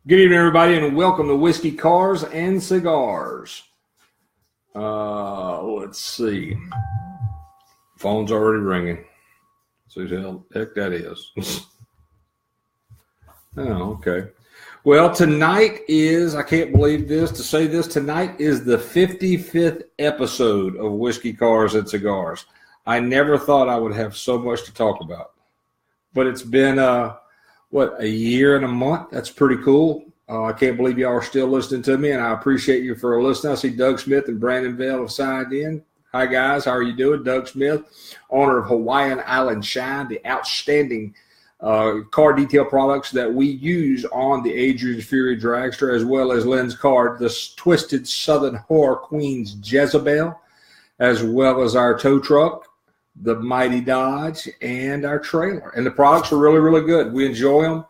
Good evening, everybody, and welcome to Whiskey, Cars, and Cigars. Let's see. Phone's already ringing. See who the heck that is. Oh, okay. Well, tonight is, I can't believe this, to say this, tonight is the 55th episode of Whiskey, Cars, and Cigars. I never thought I would have so much to talk about. But it's been, a year and a month? That's pretty cool. I can't believe y'all are still listening to me, and I appreciate you for listening. I see Doug Smith and Brandon Vale have signed in. Hi, guys. How are you doing? Doug Smith, owner of Hawaiian Island Shine, the outstanding car detail products that we use on the Adrian's Fury Dragster, as well as Lynn's Car, the Twisted Southern Horror Queen's Jezebel, as well as our tow truck, the Mighty Dodge, and our trailer. And the products are really, really good. We enjoy them.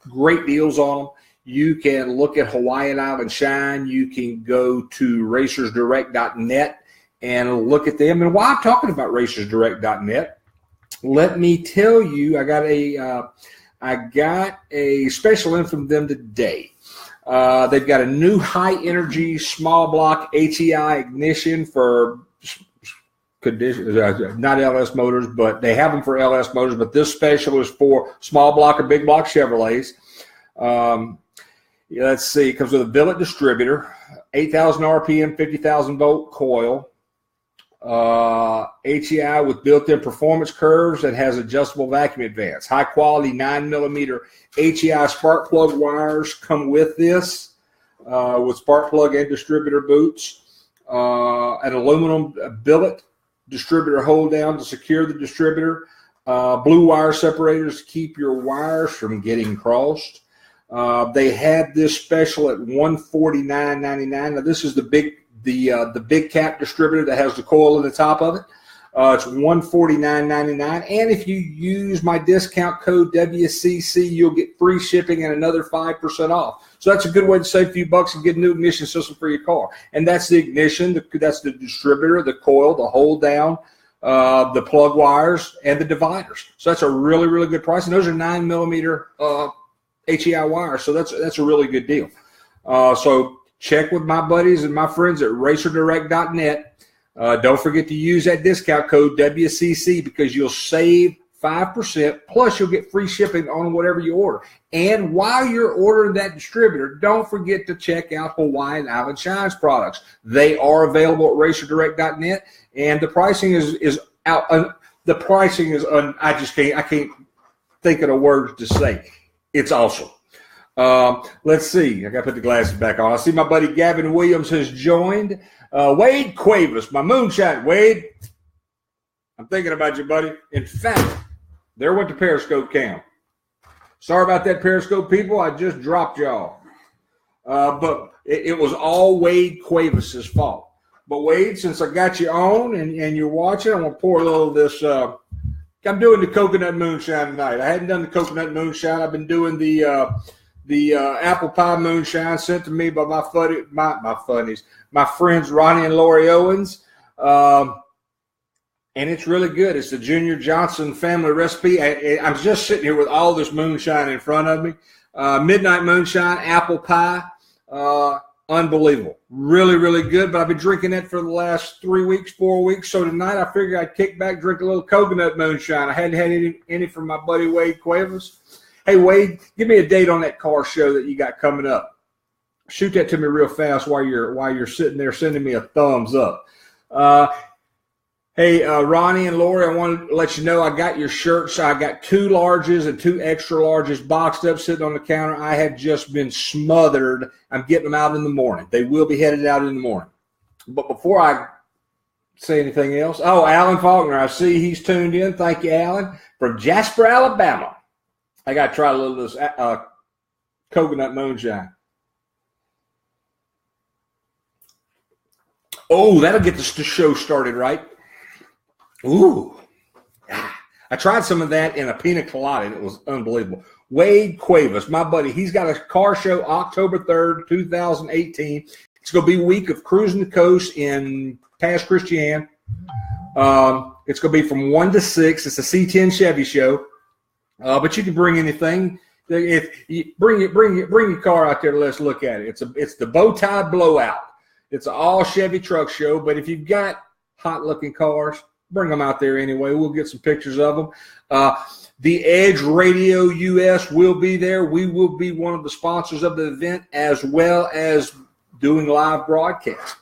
Great deals on them. You can look at Hawaiian Island Shine. You can go to racersdirect.net and look at them. And while I'm talking about racersdirect.net, let me tell you, I got a special in from them today. They've got a new high-energy small block HEI ignition for conditions, not LS motors, but they have them for LS motors. But this special is for small block or big block Chevrolets. Let's see, it comes with a billet distributor, 8,000 RPM, 50,000 volt coil. HEI with built-in performance curves that has adjustable vacuum advance. High-quality 9mm HEI spark plug wires come with this, with spark plug and distributor boots. An aluminum billet distributor hold down to secure the distributor. Blue wire separators to keep your wires from getting crossed. They had this special at $149.99. Now this is the big cap distributor that has the coil in the top of it. It's $149.99. And if you use my discount code WCC, you'll get free shipping and another 5% off. So that's a good way to save a few bucks and get a new ignition system for your car. And that's the ignition, that's the distributor, the coil, the hold down, the plug wires, and the dividers. So that's a really, really good price. And those are 9mm HEI wires. So that's a really good deal. So check with my buddies and my friends at racerdirect.net. Don't forget to use that discount code WCC because you'll save 5%, plus you'll get free shipping on whatever you order. And while you're ordering that distributor, don't forget to check out Hawaiian Island Shine's products. They are available at racerdirect.net, and the pricing is out. The pricing is I can't think of the words to say. It's awesome. Let's see. I got to put the glasses back on. I see my buddy Gavin Williams has joined. Wade Cuevas, my moonshine. Wade, I'm thinking about you, buddy. In fact, there went to Periscope Cam. Sorry about that, Periscope people. I just dropped y'all. But it was all Wade Cuevas' fault. But Wade, since I got you on and you're watching, I'm going to pour a little of this. I'm doing the coconut moonshine tonight. I hadn't done the coconut moonshine. I've been doing the apple pie moonshine sent to me by my friends Ronnie and Lori Owens. And it's really good. It's the Junior Johnson family recipe. I'm just sitting here with all this moonshine in front of me. Midnight moonshine, apple pie. Unbelievable. Really, really good. But I've been drinking that for the last 4 weeks. So tonight I figured I'd kick back, drink a little coconut moonshine. I hadn't had any from my buddy Wade Cuevas. Hey, Wade, give me a date on that car show that you got coming up. Shoot that to me real fast while you're sitting there sending me a thumbs up. Hey, Ronnie and Lori, I want to let you know I got your shirts. I got 2 larges and 2 extra larges boxed up sitting on the counter. I have just been smothered. I'm getting them out in the morning. They will be headed out in the morning. But before I say anything else, Alan Faulkner, I see he's tuned in. Thank you, Alan, from Jasper, Alabama. I got to try a little of this coconut moonshine. Oh, that'll get the show started, right? Ooh. I tried some of that in a pina colada, and it was unbelievable. Wade Cuevas, my buddy, he's got a car show October 3rd, 2018. It's going to be a week of cruising the coast in Pass Christian. It's going to be from 1 to 6. It's a C10 Chevy show. But you can bring anything. If you bring your car out there, let's look at it. It's the bow tie blowout. It's an all Chevy truck show, but if you've got hot looking cars, bring them out there anyway. We'll get some pictures of them. The Edge Radio US will be there. We will be one of the sponsors of the event, as well as doing live broadcasts.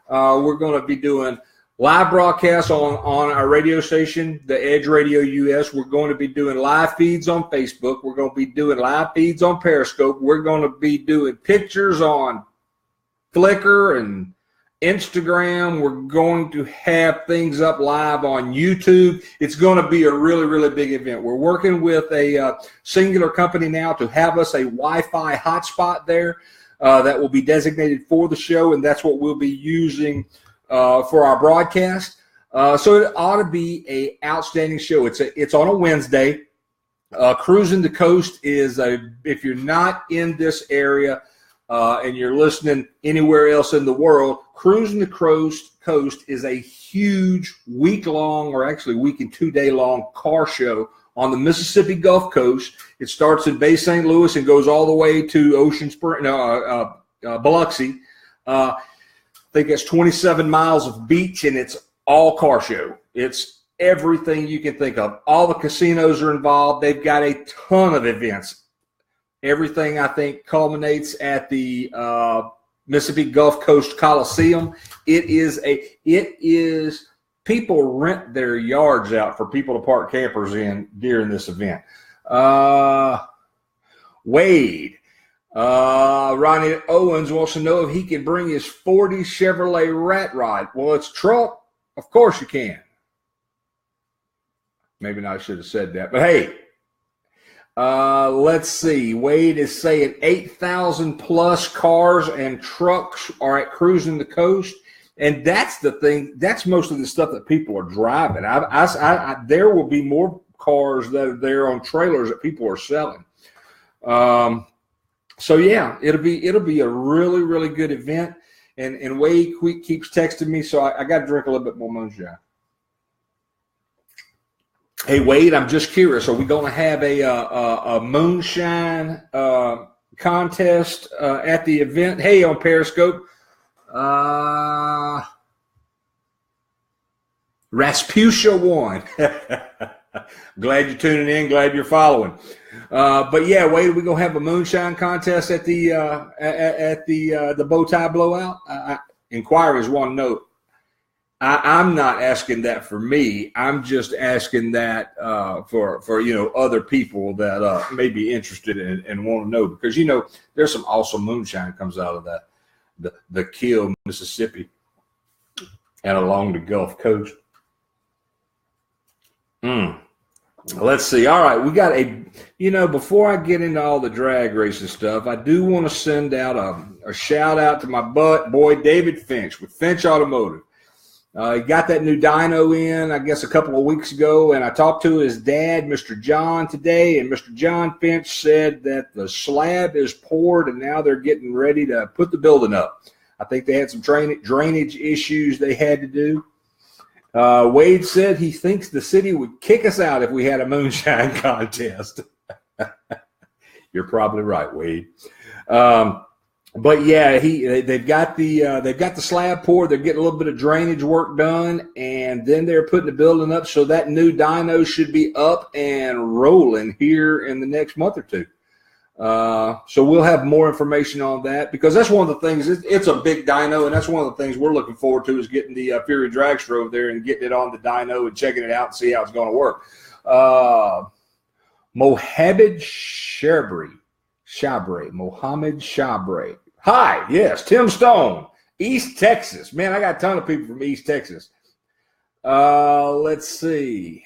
We're going to be doing live broadcasts on our radio station, the Edge Radio US. We're going to be doing live feeds on Facebook. We're going to be doing live feeds on Periscope. We're going to be doing pictures on Flickr and Instagram. We're going to have things up live on YouTube. It's going to be a really, really big event. We're working with a singular company now to have us a Wi-Fi hotspot there that will be designated for the show, and that's what we'll be using for our broadcast. So it ought to be an outstanding show. It's on a Wednesday. Cruising the Coast is if you're not in this area, and you're listening anywhere else in the world, Cruising the Coast is a huge week-long, or actually week and 2 day long car show on the Mississippi Gulf Coast. It starts in Bay St. Louis and goes all the way to Ocean Spring, Biloxi. I think it's 27 miles of beach, and it's all car show. It's everything you can think of. All the casinos are involved. They've got a ton of events. Everything, I think, culminates at the Mississippi Gulf Coast Coliseum. It is people rent their yards out for people to park campers in during this event. Wade, Ronnie Owens wants to know if he can bring his 40 Chevrolet Rat Rod. Well, it's truck. Of course you can. Maybe not, I should have said that, but hey. Let's see. Wade is saying 8,000 plus cars and trucks are at Cruising the Coast, and that's the thing. That's most of the stuff that people are driving. There will be more cars that are there on trailers that people are selling. So yeah, it'll be a really, really good event. And Wade keeps texting me, so I got to drink a little bit more moonshine. Hey, Wade, I'm just curious. Are we going to have a moonshine contest at the event? Hey, on Periscope. Rasputia won. Glad you're tuning in. Glad you're following. But yeah, Wade, we're going to have a moonshine contest at the bow tie blowout. Inquiries want to know. I'm not asking that for me. I'm just asking that for other people that may be interested and want to know, because there's some awesome moonshine comes out of that the Kill, Mississippi, and along the Gulf Coast. Let's see. All right, we got before I get into all the drag racing stuff, I do want to send out a shout out to my boy David Finch with Finch Automotive. He got that new dyno in, I guess, a couple of weeks ago, and I talked to his dad, Mr. John, today, and Mr. John Finch said that the slab is poured, and now they're getting ready to put the building up. I think they had some drainage issues they had to do. Wade said he thinks the city would kick us out if we had a moonshine contest. You're probably right, Wade. But yeah, they've got the slab poured. They're getting a little bit of drainage work done, and then they're putting the building up. So that new dyno should be up and rolling here in the next month or two. So we'll have more information on that, because that's one of the things. It's a big dyno, and that's one of the things we're looking forward to is getting the Fury Dragster over there and getting it on the dyno and checking it out and see how it's going to work. Mohammed Shabre. Hi, yes, Tim Stone, East Texas. Man, I got a ton of people from East Texas. Let's see.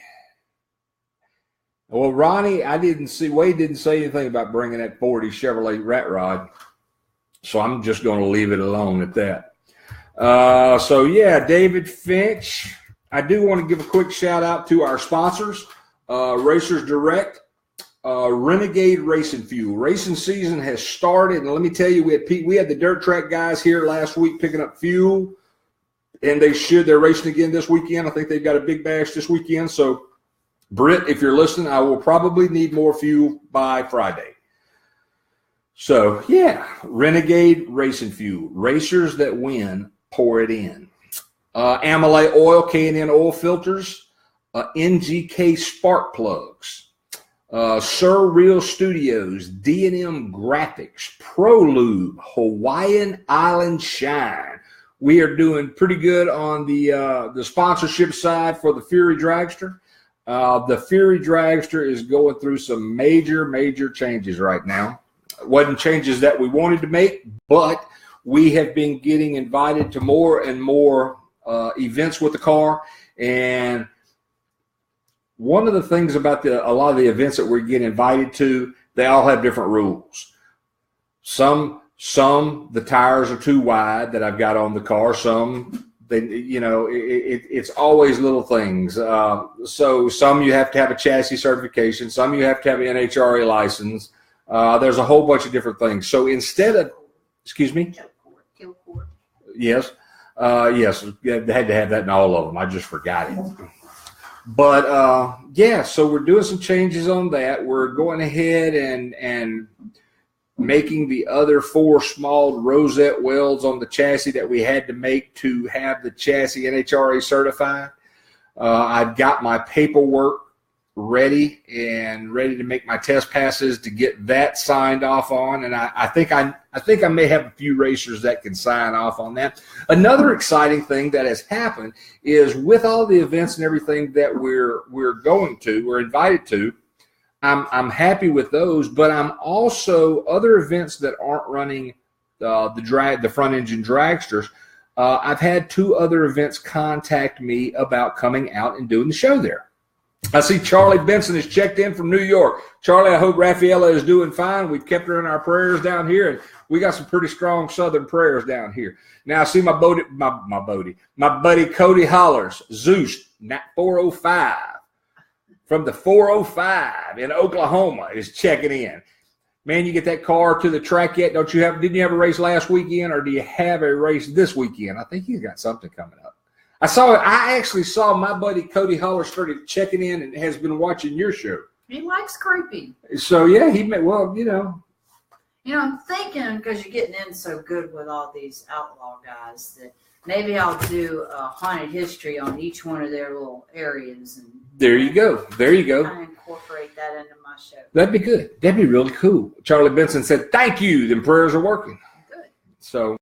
Well, Ronnie, Wade didn't say anything about bringing that 40 Chevrolet Rat Rod, so I'm just going to leave it alone at that. So yeah, David Finch. I do want to give a quick shout out to our sponsors, Racers Direct. Renegade Racing Fuel. Racing season has started, and let me tell you, we had the dirt track guys here last week picking up fuel, and they're racing again this weekend. I think they've got a big bash this weekend. So, Britt, if you're listening, I will probably need more fuel by Friday. So, yeah, Renegade Racing Fuel. Racers that win, pour it in. Amylase oil, K&N oil filters, NGK spark plugs, Sir Real Studios, D&M Graphics, ProLube, Hawaiian Island Shine. We are doing pretty good on the sponsorship side for the Fury Dragster. The Fury Dragster is going through some major changes right now. Wasn't changes that we wanted to make, but we have been getting invited to more and more events with the car. And one of the things about a lot of the events that we're getting invited to, they all have different rules. Some the tires are too wide that I've got on the car. Some, it's always little things. So some you have to have a chassis certification. Some you have to have an NHRA license. There's a whole bunch of different things. So instead of, excuse me? Yes. Yes. They had to have that in all of them. I just forgot it. But, yeah, so we're doing some changes on that. We're going ahead and making the other 4 small rosette welds on the chassis that we had to make to have the chassis NHRA certified. I've got my paperwork ready to make my test passes to get that signed off on, and I think I may have a few racers that can sign off on that. Another exciting thing that has happened is with all the events and everything that we're invited to, I'm happy with those, but I'm also other events that aren't running the front engine dragsters. I've had 2 other events contact me about coming out and doing the show there. I see Charlie Benson has checked in from New York. Charlie, I hope Raffaella is doing fine. We've kept her in our prayers down here, and we got some pretty strong Southern prayers down here. Now, I see my buddy Cody Hollers, Zeus, 405, from the 405 in Oklahoma is checking in. Man, you get that car to the track yet? Didn't you have a race last weekend, or do you have a race this weekend? I think he's got something coming up. I actually saw my buddy Cody Holler started checking in and has been watching your show. He likes creepy. So, yeah, I'm thinking, because you're getting in so good with all these outlaw guys, that maybe I'll do a haunted history on each one of their little areas. And there you go. I incorporate that into my show. That'd be good. That'd be really cool. Charlie Benson said, thank you. Them prayers are working. Good. So,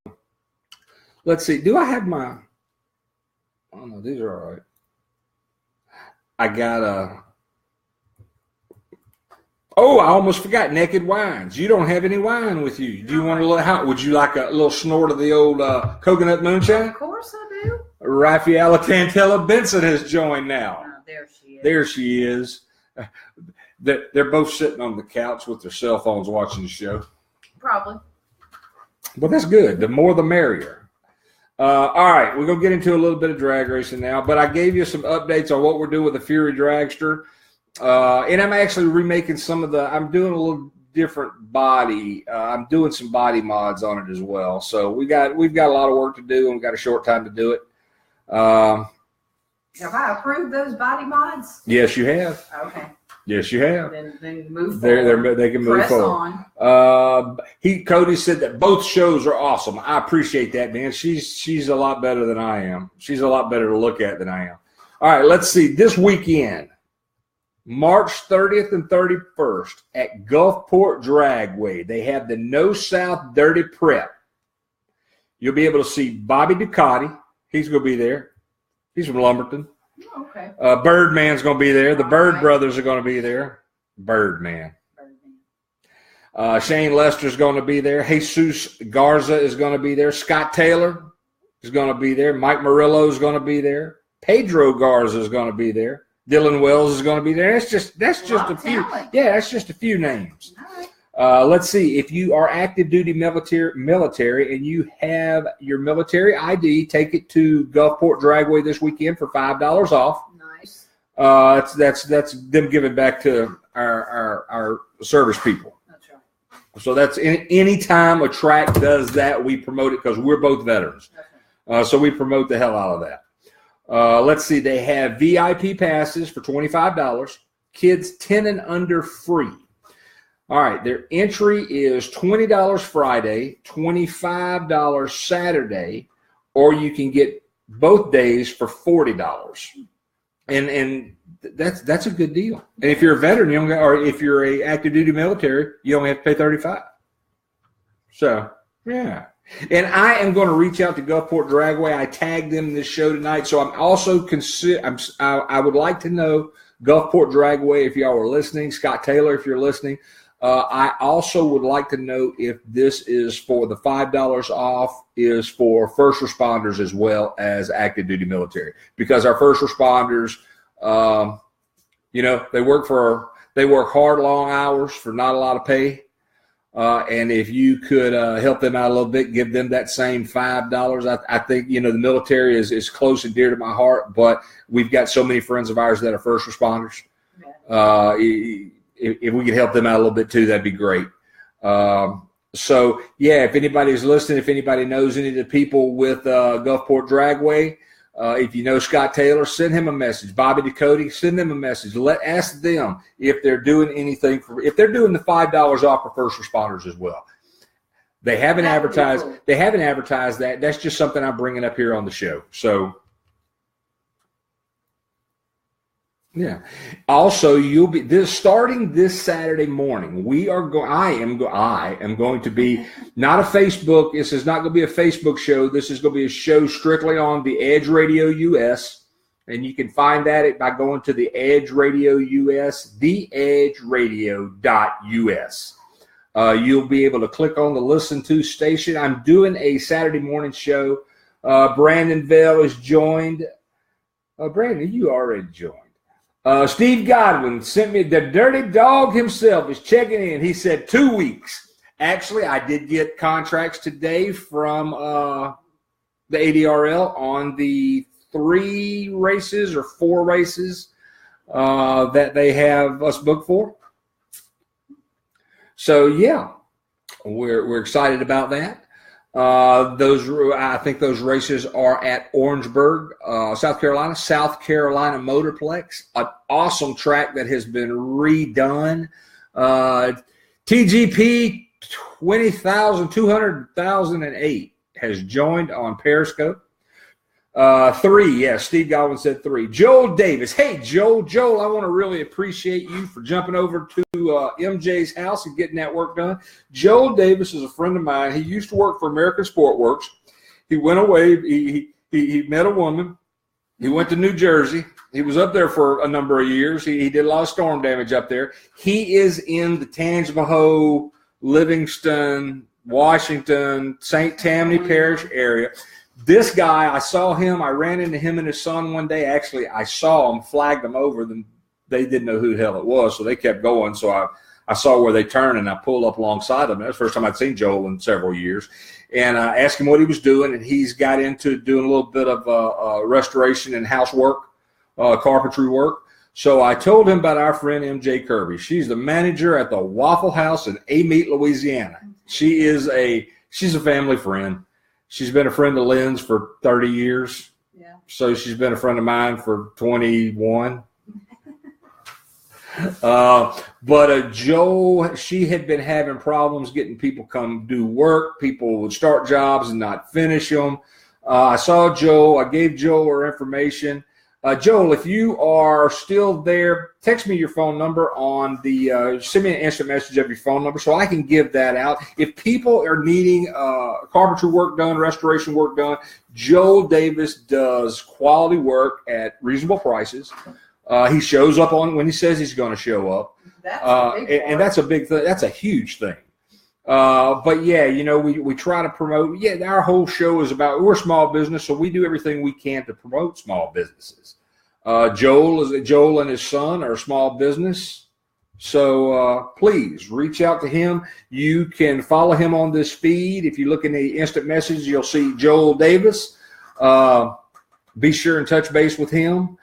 let's see. Do I have my... Oh, no, these are all right. I got I almost forgot Naked Wines. You don't have any wine with you. Do you want a little? Would you like a little snort of the old coconut moonshine? Of course I do. Raffaella Tantella Benson has joined now. Oh, there she is. There she is. They're both sitting on the couch with their cell phones watching the show. Probably. But that's good. The more the merrier. All right, we're going to get into a little bit of drag racing now, but I gave you some updates on what we're doing with the Fury Dragster. And I'm actually remaking I'm doing a little different body. I'm doing some body mods on it as well. So we've got a lot of work to do, and we've got a short time to do it. Have I approved those body mods? Yes, you have. Okay. Yes, you have. Then move forward. They can move Press forward. On. Cody said that both shows are awesome. I appreciate that, man. She's a lot better than I am. She's a lot better to look at than I am. All right, let's see. This weekend, March 30th and 31st at Gulfport Dragway, they have the No South Dirty Prep. You'll be able to see Bobby Ducati. He's going to be there. He's from Lumberton. Okay. Birdman's going to be there. The Bird Brothers are going to be there. Birdman. Shane Lester's going to be there. Jesus Garza is going to be there. Scott Taylor is going to be there. Mike Murillo is going to be there. Pedro Garza is going to be there. Dylan Wells is going to be there. That's just a few. Yeah, that's just a few names. Let's see. If you are active duty military and you have your military ID, take it to Gulfport Dragway this weekend for $5 off. Nice. That's them giving back to our service people. That's right. So that's any time a track does that, we promote it because we're both veterans. So we promote the hell out of that. Let's see. They have VIP passes for $25. Kids 10 and under free. All right, their entry is $20 Friday, $25 Saturday, or you can get both days for $40. And that's a good deal. And if you're a veteran, you only, or if you're a active duty military, you only have to pay $35. So yeah. And I am going to reach out to Gulfport Dragway. I tagged them in this show tonight, so I'm also I would like to know, Gulfport Dragway, if y'all are listening, Scott Taylor, if you're listening. I also would like to know if this is for the $5 off is for first responders as well as active duty military, because our first responders, they work hard, long hours for not a lot of pay. And if you could help them out a little bit, give them that same $5. I think, the military is close and dear to my heart, but we've got so many friends of ours that are first responders. If we could help them out a little bit too, that'd be great. So yeah, if anybody's listening, if anybody knows any of the people with Gulfport Dragway, if you know Scott Taylor, send him a message. Bobby Ducote, send them a message. Ask them if they're doing anything if they're doing the $5 off for first responders as well. They haven't advertised. They haven't advertised that. That's just something I'm bringing up here on the show. So. Yeah. Also, you'll be starting this Saturday morning. I am going to be not a Facebook. This is not going to be a Facebook show. This is going to be a show strictly on the Edge Radio US, and you can find that by going to the Edge Radio US, theedgeradio.us. You'll be able to click on the Listen To station. I'm doing a Saturday morning show. Brandon Vale is joined. Brandon, you already joined. Steve Godwin sent me, the dirty dog himself is checking in. He said 2 weeks. Actually, I did get contracts today from the ADRL on the 3 races or 4 races that they have us booked for. So yeah, we're excited about that. I think those races are at Orangeburg, South Carolina Motorplex, an awesome track that has been redone. TGP 20,208 has joined on Periscope. 3, yes, Steve Godwin said 3. Joel Davis. Hey, Joel, I want to really appreciate you for jumping over to MJ's house and getting that work done. Joel Davis is a friend of mine. He used to work for American Sport Works. He went away. He met a woman. He went to New Jersey. He was up there for a number of years. He did a lot of storm damage up there. He is in the Tangipahoa, Livingston, Washington, St. Tammany Parish area. This guy, I saw him. I ran into him and his son one day. Actually, I saw him, flagged them over. Then they didn't know who the hell it was, so they kept going. So I saw where they turned, and I pulled up alongside them. That's the first time I'd seen Joel in several years. And I asked him what he was doing, and he's got into doing a little bit of restoration and housework, carpentry work. So I told him about our friend MJ Kirby. She's the manager at the Waffle House in Amite, Louisiana. She's a family friend. She's been a friend of Lynn's for 30 years. Yeah. So she's been a friend of mine for 21. But Joe, she had been having problems getting people come do work. People would start jobs and not finish them. I saw Joe. I gave Joe her information. Joel, if you are still there, text me your phone number on the send me an instant message of your phone number so I can give that out. If people are needing carpentry work done, restoration work done, Joel Davis does quality work at reasonable prices. He shows up on when he says he's going to show up. And that's a big thing. That's a huge thing. But yeah, we try to promote. Yeah, our whole show is about, we're a small business, so we do everything we can to promote small businesses. Joel and his son are a small business. So please reach out to him. You can follow him on this feed. If you look in the instant message, you'll see Joel Davis. Be sure and touch base with him.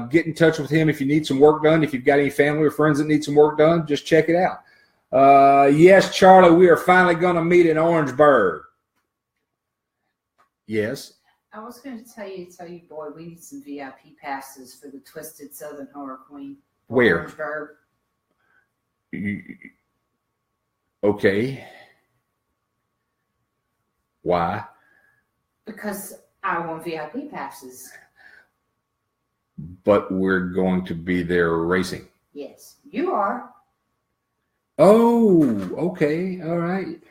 Get in touch with him if you need some work done. If you've got any family or friends that need some work done, just check it out. Yes, Charlie, we are finally going to meet in Orangeburg. Yes. I was going to tell you, boy, we need some VIP passes for the Twisted Southern Horror Queen. Where? Orangeburg. Okay. Why? Because I want VIP passes. But we're going to be there racing. Yes, you are. Oh, okay. All right.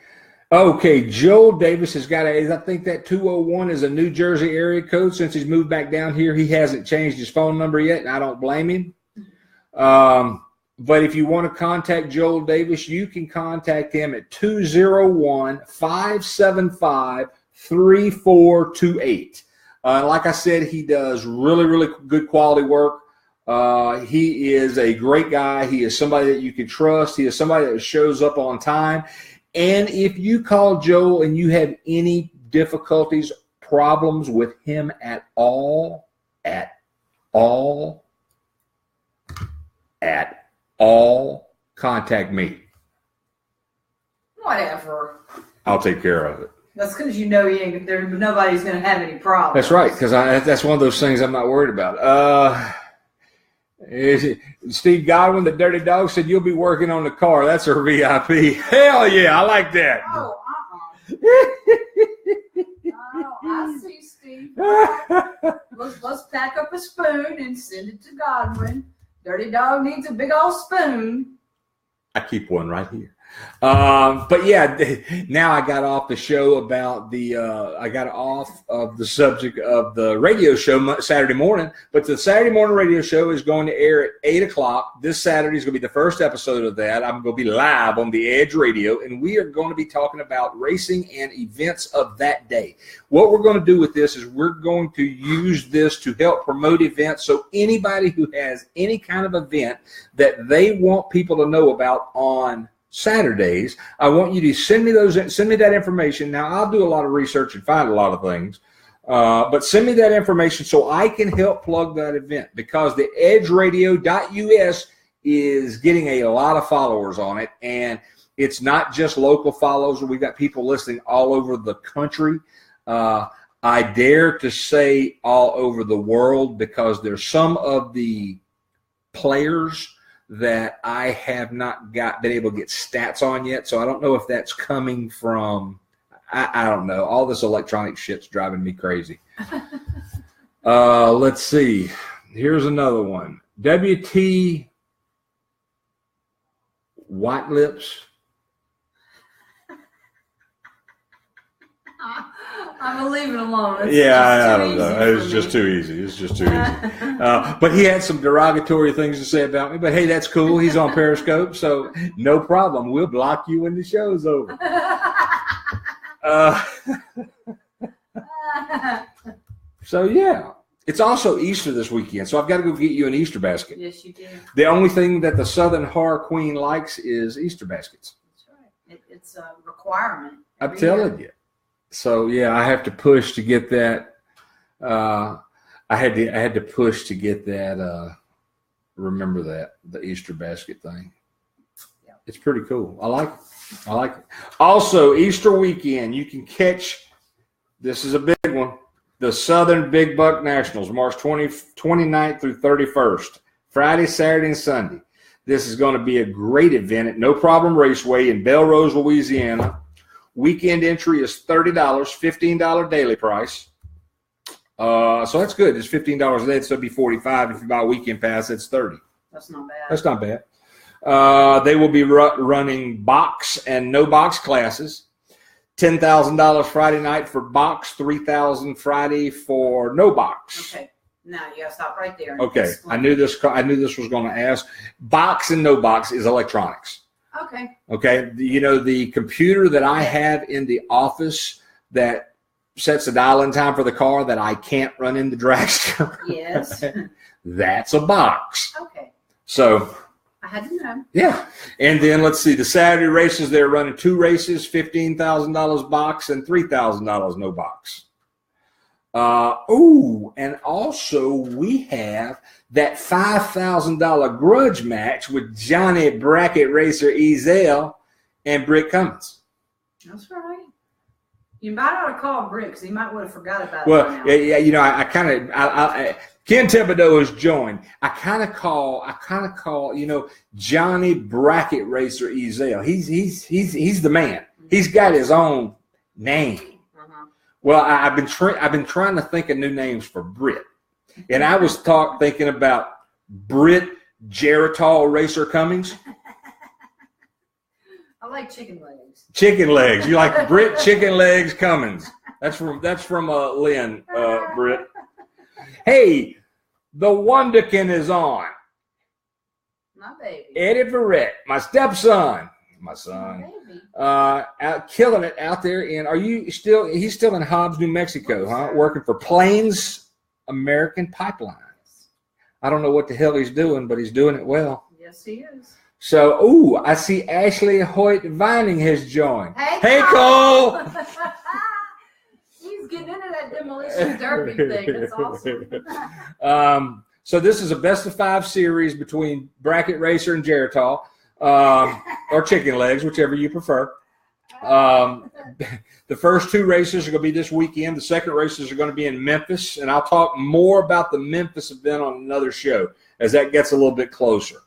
Okay, Joel Davis has got I think that 201 is a New Jersey area code. Since he's moved back down here, he hasn't changed his phone number yet, and I don't blame him. But if you want to contact Joel Davis, you can contact him at 201-575-3428. Like I said, he does really, really good quality work. He is a great guy. He is somebody that you can trust. He is somebody that shows up on time. And if you call Joel and you have any difficulties, problems with him at all, contact me. Whatever. I'll take care of it. That's because you know nobody's going to have any problems. That's right, because that's one of those things I'm not worried about. Steve Godwin, the Dirty Dog, said you'll be working on the car. That's her VIP. Hell yeah, I like that. Oh, oh, I see, Steve. Let's pack up a spoon and send it to Godwin. Dirty Dog needs a big old spoon. I keep one right here. But yeah, now I got off the show about I got off of the subject of the radio show Saturday morning, but the Saturday morning radio show is going to air at 8 o'clock. This Saturday is going to be the first episode of that. I'm going to be live on the Edge Radio, and we are going to be talking about racing and events of that day. What we're going to do with this is we're going to use this to help promote events. So anybody who has any kind of event that they want people to know about on Saturdays, I want you to send me that information. Now, I'll do a lot of research and find a lot of things, but send me that information so I can help plug that event, because the edgeradio.us is getting a lot of followers on it, and it's not just local followers. We've got people listening all over the country. I dare to say all over the world, because there's some of the players that I have not been able to get stats on yet. So I don't know if that's coming from, I don't know. All this electronic shit's driving me crazy. Let's see. Here's another one. WT White Lips. I'm going to leave it alone. I don't know. It's just too easy. It's just too easy. But he had some derogatory things to say about me. But, hey, that's cool. He's on Periscope, so no problem. We'll block you when the show's over. So, yeah. It's also Easter this weekend, so I've got to go get you an Easter basket. Yes, you do. The only thing that the Southern Horror Queen likes is Easter baskets. That's right. It's a requirement. I'm telling you. So yeah, I have to push to get that. I had to push to get that. Remember that, the Easter basket thing. Yeah, it's pretty cool. I like it. Also, Easter weekend, you can catch. This is a big one. The Southern Big Buck Nationals, March 29th through 31st, Friday, Saturday, and Sunday. This is going to be a great event at No Problem Raceway in Belrose, Louisiana. Weekend entry is $30, $15 daily price. So that's good. It's $15 a day, so it'd be $45. If you buy a weekend pass, it's $30. That's not bad. That's not bad. They will be running box and no box classes. $10,000 Friday night for box, $3,000 Friday for no box. Okay. Now you gotta stop right there. Okay. I knew this was going to ask. Box and no box is electronics. Okay. Okay. You know, the computer that I have in the office that sets the dial-in time for the car that I can't run in the dragster. Yes. That's a box. Okay. So. I had to know. Yeah. And then let's see. The Saturday races, they're running 2 races, $15,000 box and $3,000 no box. And also we have that $5,000 grudge match with Johnny Bracket Racer Ezel and Brick Cummins. That's right. You might ought to call Brick because he might would have forgot about it. Well, yeah, you know, I kind of Ken Thibodeau has joined. I kind of call, you know, Johnny Bracket Racer Ezel. He's the man. He's got his own name. Well, I've been trying to think of new names for Britt, and I was thinking about Britt Geritol Racer Cummings. I like chicken legs. Chicken legs. You like Britt Chicken Legs Cummings? That's from Lynn, Britt. Hey, the Wonderkin is on. My baby. Eddie Verrett, my stepson, my son, out killing it out there he's still in Hobbs, New Mexico, huh? Working for Plains American Pipeline. I don't know what the hell he's doing, but he's doing it well. Yes, he is. So, I see Ashley Hoyt Vining has joined. Hey Cole! He's getting into that demolition derby thing. That's awesome. So this is a best of 5 series between Bracket Racer and Geritol, or Chicken Legs, whichever you prefer. The first 2 races are going to be this weekend. The second races are going to be in Memphis, and I'll talk more about the Memphis event on another show as that gets a little bit closer.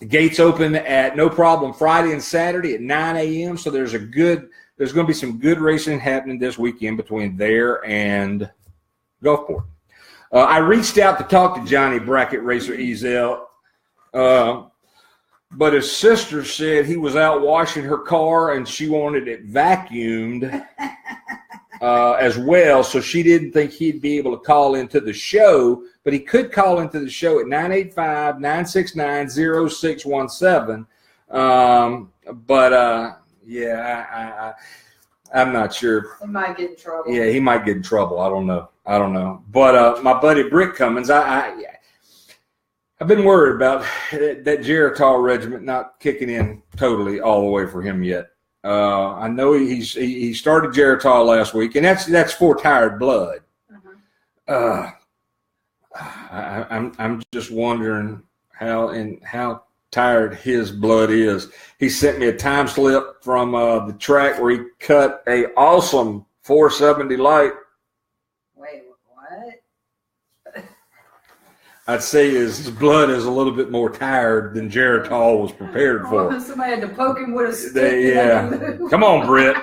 Gates open at No Problem Friday and Saturday at 9 a.m. So there's going to be some good racing happening this weekend between there and Gulfport. I reached out to talk to Johnny Bracket Racer Ezel, but his sister said he was out washing her car and she wanted it vacuumed as well, so she didn't think he'd be able to call into the show, but he could call into the show at 985-969-0617. I'm not sure. He might get in trouble. Yeah, he might get in trouble. I don't know. But my buddy Britt Cummins, I've been worried about that Geritol regiment not kicking in totally all the way for him yet. I know he started Geritol last week, and that's for tired blood. I'm just wondering how tired his blood is. He sent me a time slip from the track where he cut a awesome 470 light. Wait, what? I'd say his blood is a little bit more tired than Geritol was prepared for. Somebody had to poke him with a stick. Yeah. Come on, Britt.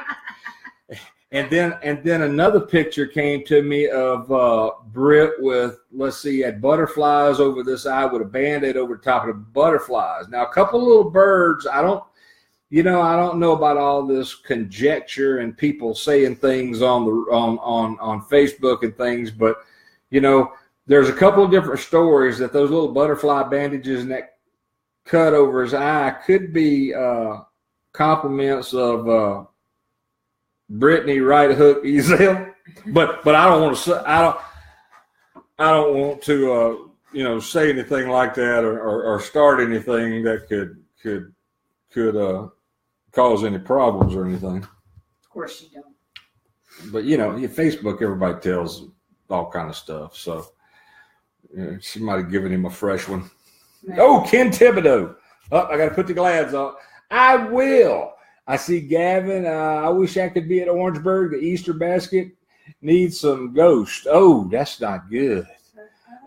And then another picture came to me of Britt with, let's see, had butterflies over this eye with a Band-Aid over the top of the butterflies. Now, a couple of little birds, I don't know about all this conjecture and people saying things on Facebook and things, but, there's a couple of different stories that those little butterfly bandages and that cut over his eye could be compliments of Brittany Right Hook Ezel, but I don't want to say I don't want to say anything like that or start anything that could cause any problems or anything. Of course you don't. But Facebook, everybody tells all kind of stuff. So she might have given him a fresh one. Man. Oh, Ken Thibodeau. Oh, I got to put the glads on. I will. I see Gavin. I wish I could be at Orangeburg. The Easter basket needs some ghost. Oh, that's not good.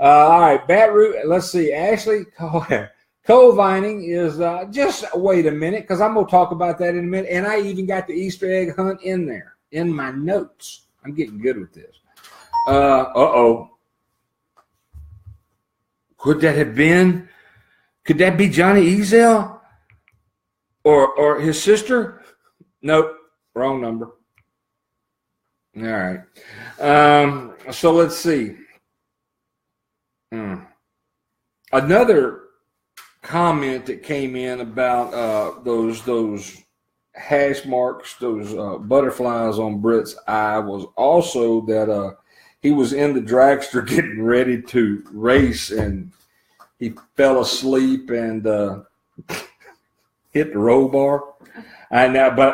All right, Bat Root. Let's see. Ashley Cole Vining is just wait a minute because I'm going to talk about that in a minute. And I even got the Easter egg hunt in there in my notes. I'm getting good with this. Could that have been? Could that be Johnny Ezel? Or his sister? Nope, wrong number. All right. So let's see. Another comment that came in about those hash marks, those butterflies on Britt's eye was also that he was in the dragster getting ready to race and he fell asleep and hit the roll bar. I don't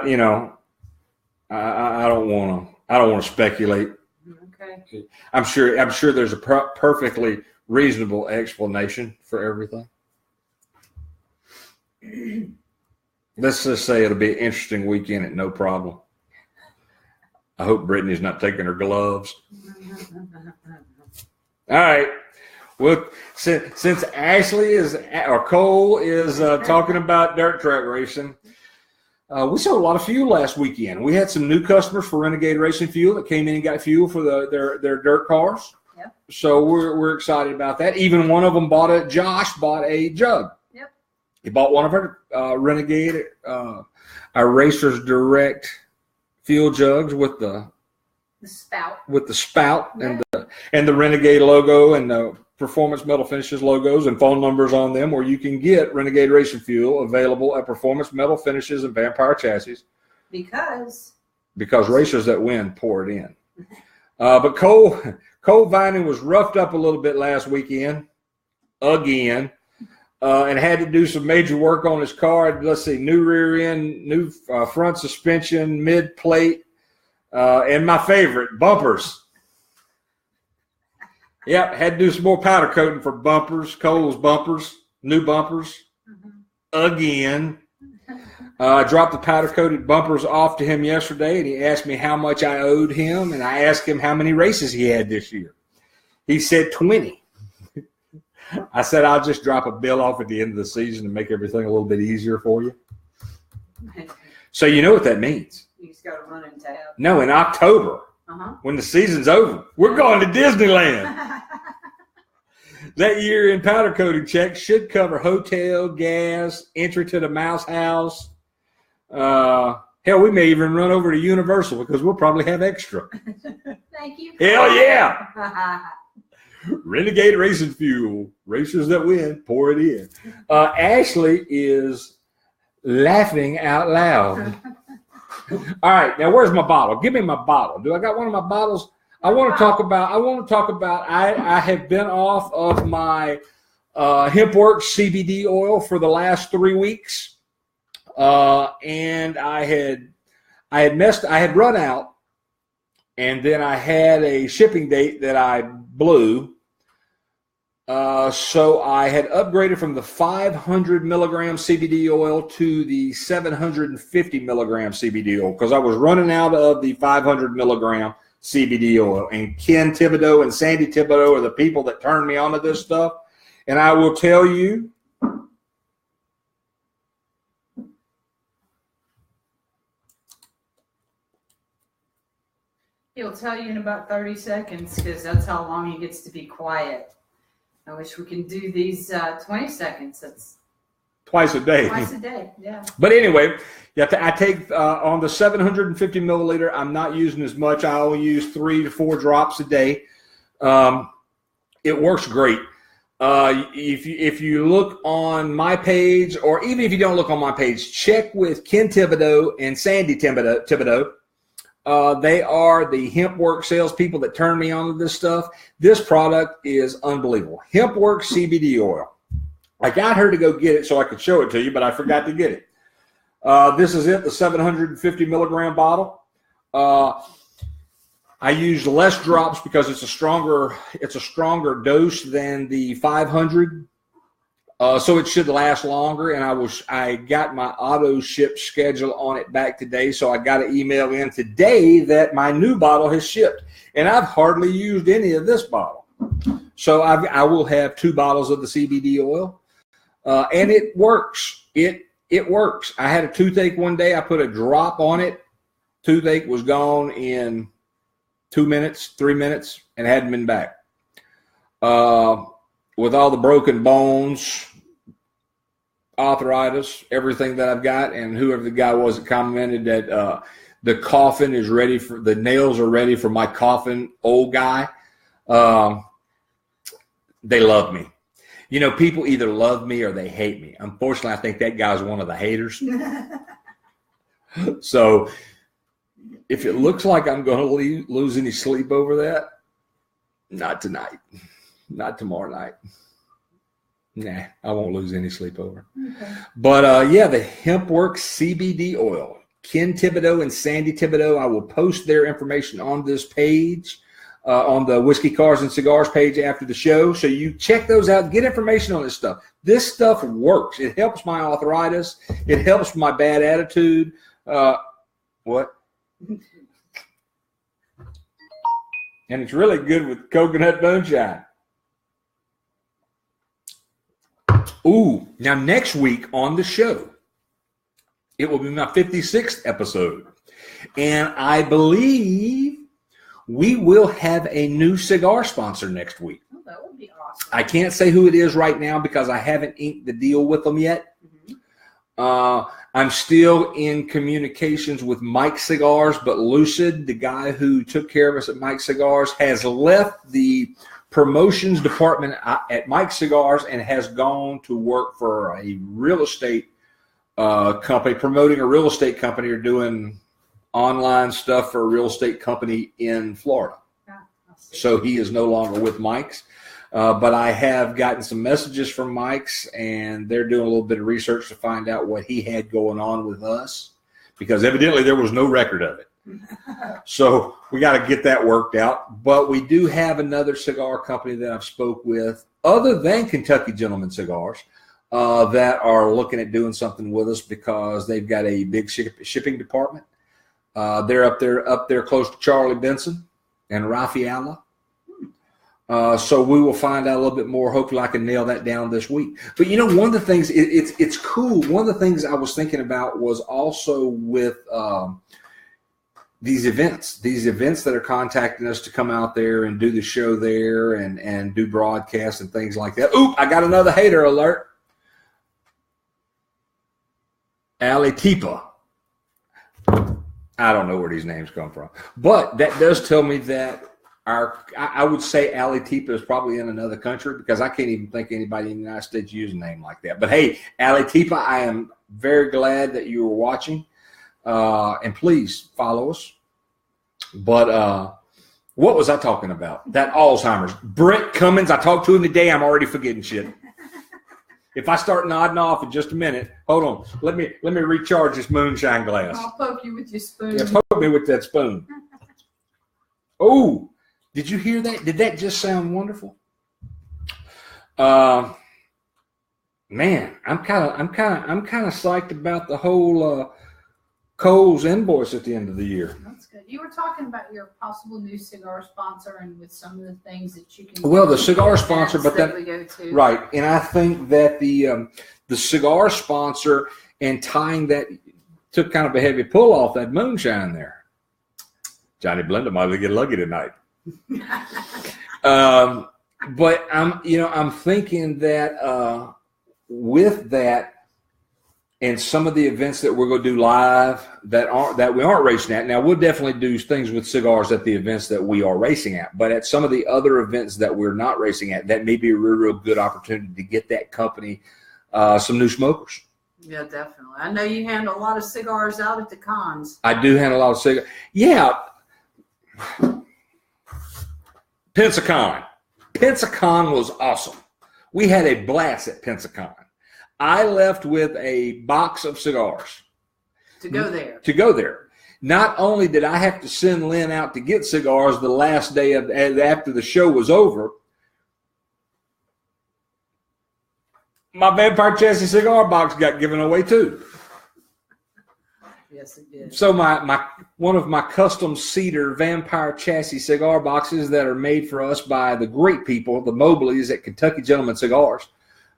want to speculate. Okay. I'm sure there's a perfectly reasonable explanation for everything. Let's just say it'll be an interesting weekend at No Problem. I hope Brittany's not taking her gloves. All right. Well, since Ashley or Cole is talking about dirt track racing, we sold a lot of fuel last weekend. We had some new customers for Renegade Racing Fuel that came in and got fuel for their dirt cars. Yep. So we're excited about that. Even one of them Josh bought a jug. Yep. He bought one of our Renegade, our Racers Direct fuel jugs with the spout. Yeah. and the Renegade logo and the Performance Metal Finishes logos and phone numbers on them, where you can get Renegade Racing Fuel available at Performance Metal Finishes and Vampire Chassis. Because racers that win pour it in. But Cole Vining was roughed up a little bit last weekend again, and had to do some major work on his car. Let's see, new rear end, new front suspension, mid plate, and my favorite, bumpers. Yep, had to do some more powder coating for bumpers, Cole's bumpers, new bumpers, again. Dropped the powder coated bumpers off to him yesterday, and he asked me how much I owed him, and I asked him how many races he had this year. He said 20. I said, I'll just drop a bill off at the end of the season to make everything a little bit easier for you. So you know what that means. You just got to run in tab. No, in October. When the season's over, we're going to Disneyland. That year in powder coating checks should cover hotel, gas, entry to the Mouse House. Hell, we may even run over to Universal because we'll probably have extra. Thank you. Hell yeah. Renegade Racing Fuel. Racers that win, pour it in. Ashley is laughing out loud. All right, now where's my bottle? Give me my bottle. Do I got one of my bottles? I want to talk about. I have been off of my HempWorks CBD oil for the last 3 weeks, and I had run out, and then I had a shipping date that I blew. So I had upgraded from the 500 milligram CBD oil to the 750 milligram CBD oil because I was running out of the 500 milligram CBD oil. And Ken Thibodeau and Sandy Thibodeau are the people that turned me onto this stuff. And I will tell you, he'll tell you in about 30 seconds because that's how long he gets to be quiet. I wish we can do these 20 seconds. That's twice a day. Twice a day, yeah. But anyway, I take on the 750 milliliter, I'm not using as much. I only use 3 to 4 drops a day. It works great. If you look on my page, or even if you don't look on my page, check with Ken Thibodeau and Sandy Thibodeau. They are the HempWorks salespeople that turned me on to this stuff. This product is unbelievable. HempWorks CBD oil. I got her to go get it so I could show it to you, but I forgot to get it. This is it, the 750 milligram bottle. I use less drops because it's a stronger dose than the 500. So it should last longer, and I got my auto ship schedule on it back today, so I got an email in today that my new bottle has shipped, and I've hardly used any of this bottle. So I will have 2 bottles of the CBD oil, and it works. It works. I had a toothache one day. I put a drop on it. Toothache was gone in 2 minutes, 3 minutes, and hadn't been back. With all the broken bones, arthritis, everything that I've got, and whoever the guy was that commented that the coffin is ready for, the nails are ready for my coffin, old guy. They love me. You know, people either love me or they hate me. Unfortunately, I think that guy's one of the haters. So if it looks like I'm going to lose any sleep over that, not tonight. Not tomorrow night. Nah, I won't lose any sleep over. Okay. But yeah, the HempWorks CBD oil. Ken Thibodeau and Sandy Thibodeau. I will post their information on this page, on the Whiskey Cars and Cigars page after the show. So you check those out. Get information on this stuff. This stuff works. It helps my arthritis. It helps my bad attitude. What? And it's really good with coconut moonshine. Ooh, now next week on the show, it will be my 56th episode. And I believe we will have a new cigar sponsor next week. Oh, that would be awesome. I can't say who it is right now because I haven't inked the deal with them yet. Mm-hmm. I'm still in communications with Mike Cigars, but Lucid, the guy who took care of us at Mike Cigars, has left the promotions department at Mike Cigars and has gone to work for a real estate company, promoting a real estate company or doing online stuff for a real estate company in Florida. Yeah, so he is no longer with Mike's. But I have gotten some messages from Mike's, and they're doing a little bit of research to find out what he had going on with us, because evidently there was no record of it. So we got to get that worked out. But we do have another cigar company that I've spoke with, other than Kentucky Gentleman Cigars, that are looking at doing something with us because they've got a big shipping department. They're up there close to Charlie Benson and Raffaella. So we will find out a little bit more. Hopefully I can nail that down this week. But you know, one of the things, it's cool. One of the things I was thinking about was also with these events that are contacting us to come out there and do the show there and do broadcasts and things like that. Oop, I got another hater alert. Ali Tipa. I don't know where these names come from. But that does tell me that I would say Ali Tipa is probably in another country, because I can't even think anybody in the United States use a name like that. But hey, Ali Tipa, I am very glad that you were watching. And please follow us. But what was I talking about? That Alzheimer's. Brent Cummins, I talked to him today. I'm already forgetting shit. If I start nodding off in just a minute, hold on. Let me recharge this moonshine glass. I'll poke you with your spoon. Yeah, poke me with that spoon. Oh, did you hear that? Did that just sound wonderful? Man, I'm kind of psyched about the whole Kohl's invoice at the end of the year. That's good. You were talking about your possible new cigar sponsor and with some of the things that you can. Well, the cigar sponsor, but that we go to. Right, and I think that the cigar sponsor and tying that took kind of a heavy pull off that moonshine there. Johnny Blender might get lucky tonight. But I'm thinking that with that and some of the events that we're going to do live that we aren't racing at. Now we'll definitely do things with cigars at the events that we are racing at, but at some of the other events that we're not racing at, that may be a real good opportunity to get that company some new smokers. Yeah, definitely. I know you handle a lot of cigars out at the cons. I do handle a lot of cigars. Yeah. Pensacon was awesome. We had a blast at Pensacon. I left with a box of cigars. To go there. Not only did I have to send Lynn out to get cigars the last day after the show was over, my Vampire Chassis cigar box got given away too. Yes, it did. So one of my custom cedar Vampire Chassis cigar boxes that are made for us by the great people, the Mobleys at Kentucky Gentleman Cigars.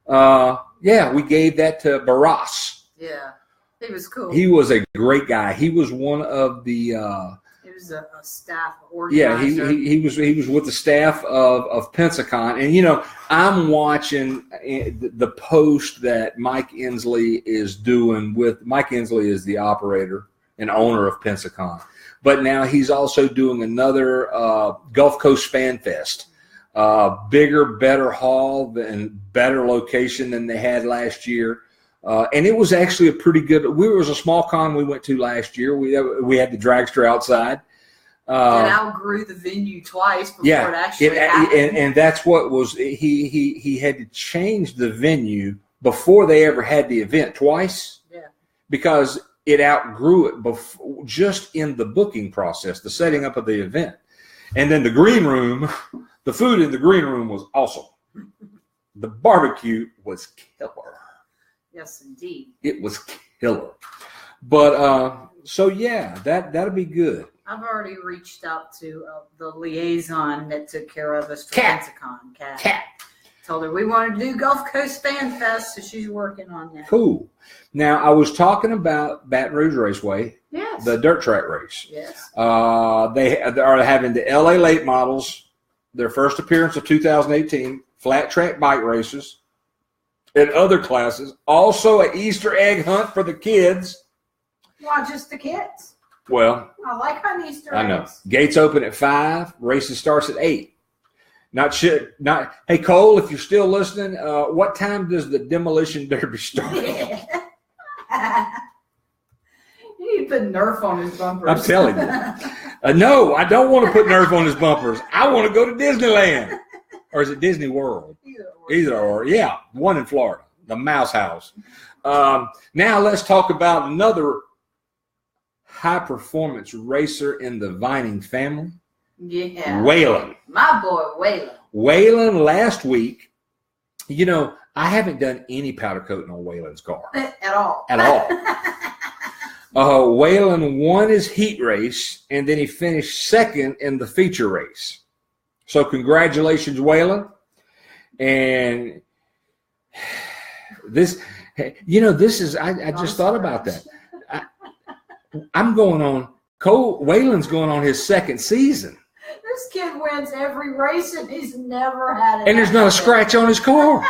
We gave that to Barras. Yeah, he was cool. He was a great guy. He was one of the. He was a staff organizer. Yeah, he was with the staff of Pensacon, and I'm watching the post that Mike Inslee is doing with. Mike Inslee is the operator and owner of Pensacon, but now he's also doing another Gulf Coast Fan Fest. Bigger, better hall and better location than they had last year. And it was actually a pretty good, it was a small con we went to last year. We had the dragster outside. It outgrew the venue twice before it actually happened. And that's what was, he had to change the venue before they ever had the event twice. Yeah. Because it outgrew it just in the booking process, the setting up of the event. And then the green room, the food in the green room was awesome. The barbecue was killer. Yes, indeed. It was killer. But that'll be good. I've already reached out to the liaison that took care of us for Pensacon. Cat. Told her we wanted to do Gulf Coast Fan Fest, so she's working on that. Cool. Now, I was talking about Baton Rouge Raceway, Yes. the dirt track race. Yes. They are having the LA late models, their first appearance of 2018, flat track bike races, and other classes. Also, an Easter egg hunt for the kids. Not just the kids. Well, I like on Easter eggs. I know. Gates open at 5. Races starts at 8. Hey, Cole, if you're still listening, what time does the demolition derby start? You need to put Nerf on his bumpers. I'm telling you. No, I don't want to put Nerf on his bumpers. I want to go to Disneyland. Or is it Disney World? Either or. Yeah, one in Florida, the Mouse House. Now let's talk about another high-performance racer in the Vining family. Yeah. Waylon. My boy, Waylon. Waylon last week, I haven't done any powder coating on Waylon's car. At all. At all. Waylon won his heat race, and then he finished second in the feature race. So congratulations, Waylon. And this is, I just thought about that. Waylon's going on his second season. This kid wins every race, and he's never had it. And there's not a scratch on his car.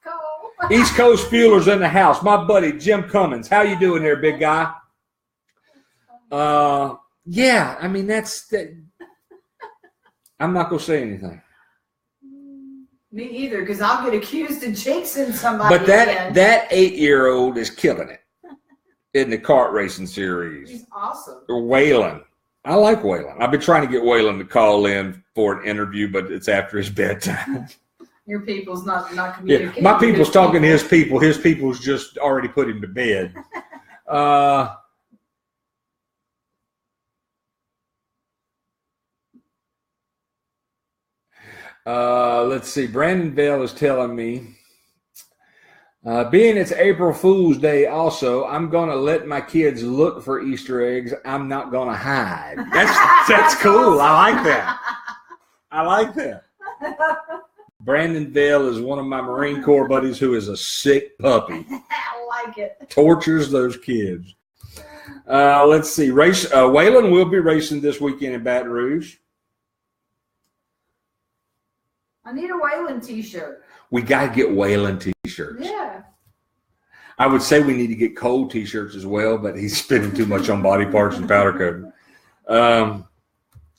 Cool. East Coast Fuelers in the house. My buddy, Jim Cummins. How you doing there, big guy? Yeah, I mean, that's that. I'm not going to say anything. Me either, because I'll get accused of jinxing somebody. But that 8-year-old is killing it in the kart racing series. He's awesome. Waylon. I like Waylon. I've been trying to get Waylon to call in for an interview, but it's after his bedtime. Your people's not communicating. Yeah, my people's talking to his people. His people's just already put him to bed. Let's see. Brandon Bell is telling me, being it's April Fool's Day also, I'm going to let my kids look for Easter eggs. I'm not going to hide. That's cool. I like that. I like that. Brandon Bell is one of my Marine Corps buddies who is a sick puppy. I like it. Tortures those kids. Let's see. Waylon will be racing this weekend in Baton Rouge. I need a Waylon t-shirt. We got to get Waylon t-shirts. Yeah. I would say we need to get Cole t-shirts as well, but he's spending too much on body parts and powder coating.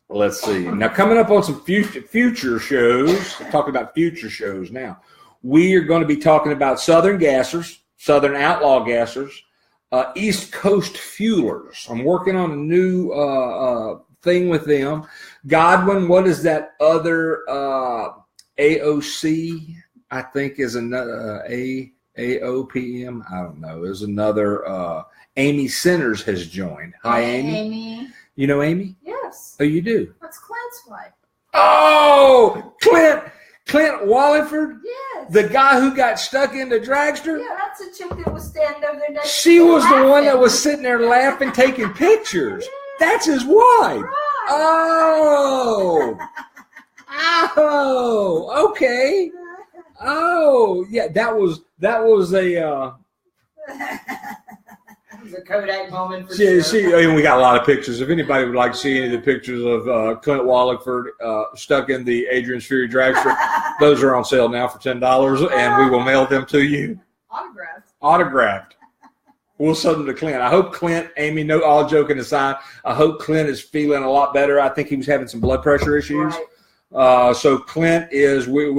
Let's see. Now, coming up on some future shows, talking about future shows now, we are going to be talking about Southern Gassers, Southern Outlaw Gassers, East Coast Fuelers. I'm working on a new thing with them. Godwin, what is that other AOC, I think is another AOPM. I don't know. There's another Amy Centers has joined. Hi, Amy. You know Amy? Yes. Oh, you do? That's Clint's wife. Oh, Clint Wallingford? Yes. The guy who got stuck in the dragster? Yeah, that's a chick that was standing over there next She to was the one that laughing. was sitting there laughing, taking pictures. Yeah. That's his wife. Right. Oh. Oh, okay. Oh, yeah, that was a It was a Kodak moment for sure. and we got a lot of pictures. If anybody would like to see any of the pictures of Clint Wallingford stuck in the Adrian's Fury dragster, those are on sale now for $10, and we will mail them to you. Autographed. We'll send them to Clint. I hope Clint, Amy, no, all joking aside, I hope Clint is feeling a lot better. I think he was having some blood pressure issues. Right. So Clint is, we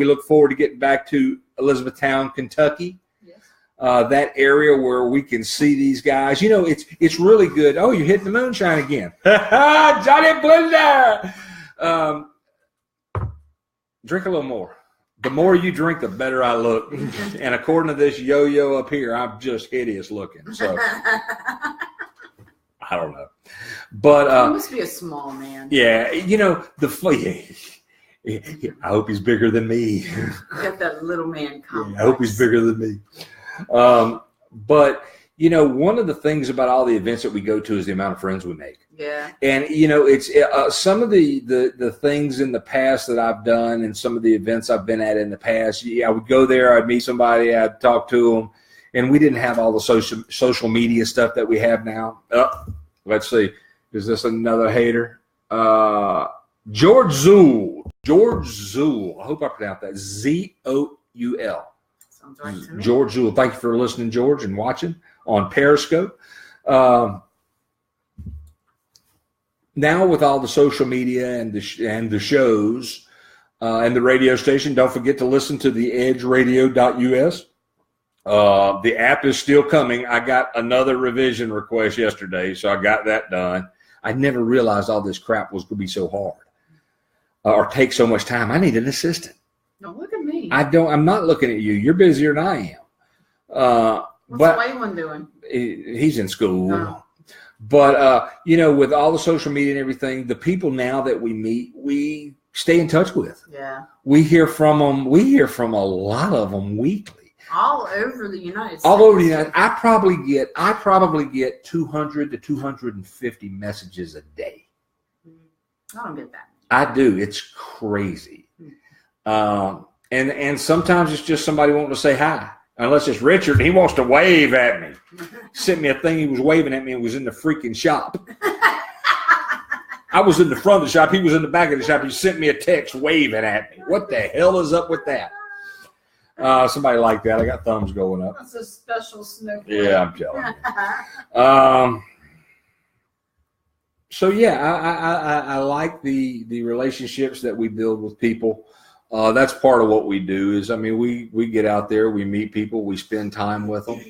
look forward to getting back to Elizabethtown, Kentucky. Yes. That area where we can see these guys. You know, it's really good. Oh, you're hitting the moonshine again. Johnny Blinder. Drink a little more. The more you drink, the better I look. And according to this yo-yo up here, I'm just hideous looking. So I don't know. But he must be a small man. yeah, you know, I hope he's bigger than me. Got that little man complex. I hope he's bigger than me. But one of the things about all the events that we go to is the amount of friends we make. Yeah. And, it's some of the things in the past that I've done and some of the events I've been at in the past, I would go there, I'd meet somebody, I'd talk to them, and we didn't have all the social media stuff that we have now. Let's see. Is this another hater? George Zool. I hope I pronounced that. Zoul. Sounds right to me. George Zool. Thank you for listening, George, and watching on Periscope. Now with all the social media and the shows and the radio station, don't forget to listen to the edgeradio.us. The app is still coming. I got another revision request yesterday, so I got that done. I never realized all this crap was going to be so hard or take so much time. I need an assistant. Don't look at me. I'm not looking at you. You're busier than I am. What's Waylon doing? He's in school. Oh. But, with all the social media and everything, the people now that we meet, we stay in touch with. Yeah. We hear from them. We hear from a lot of them weekly. All over the United States. All over the United States. I probably get 200 to 250 messages a day. I don't get that. I do. It's crazy. And sometimes it's just somebody wanting to say hi. Unless it's Richard, he wants to wave at me. Sent me a thing, he was waving at me and was in the freaking shop. I was in the front of the shop, he was in the back of the shop. He sent me a text waving at me. What the hell is up with that? Somebody like that. I got thumbs going up. That's a special snowflake. Yeah, I'm telling you. So yeah, I like the relationships that we build with people. That's part of what we do is, we get out there, we meet people, we spend time with them.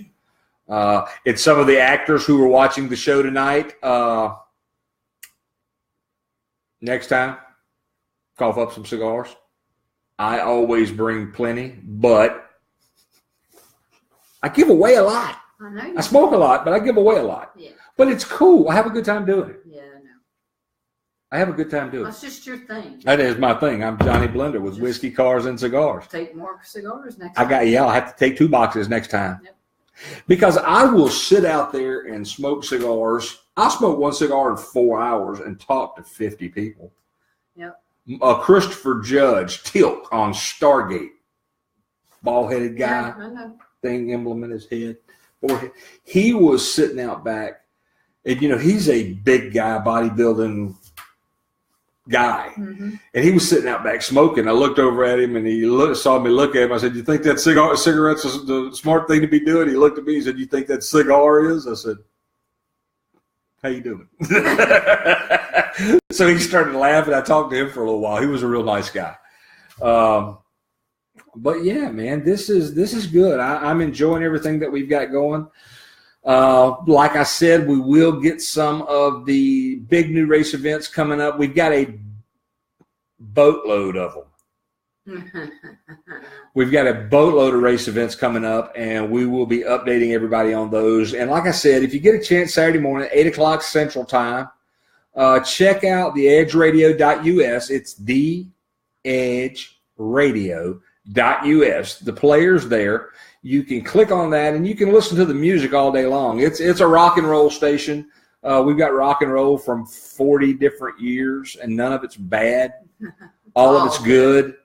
It's some of the actors who are watching the show tonight. Next time, cough up some cigars. I always bring plenty, but I give away a lot. I know. I smoke a lot, but I give away a lot. Yeah. But it's cool. I have a good time doing it. Yeah, I know. I have a good time doing it. That's just your thing. That is my thing. I'm Johnny Blender with whiskey, cars, and cigars. Take more cigars next time. I'll have to take 2 boxes next time. Yep. Because I will sit out there and smoke cigars. I'll smoke 1 cigar in 4 hours and talk to 50 people. Yep. Christopher Judge, Tilk on Stargate. Bald-headed guy. Yeah, I know. Thing emblem in his head. Forehead. He was sitting out back. And, he's a big guy, bodybuilding guy. Mm-hmm. And he was sitting out back smoking. I looked over at him and he saw me look at him. I said, "You think that cigarette's the smart thing to be doing?" He looked at me. He said, "You think that cigar is?" I said, "How you doing?" So he started laughing. I talked to him for a little while. He was a real nice guy. But yeah, man, this is good. I'm enjoying everything that we've got going. Like I said, we will get some of the big new race events coming up. We've got a boatload of them. We've got a boatload of race events coming up, and we will be updating everybody on those. And like I said, if you get a chance Saturday morning, 8 o'clock Central Time, check out the edgeradio.us. It's the edgeradio.us. The player's there. You can click on that, and you can listen to the music all day long. It's a rock and roll station. We've got rock and roll from 40 different years, and none of it's bad. All of it's good.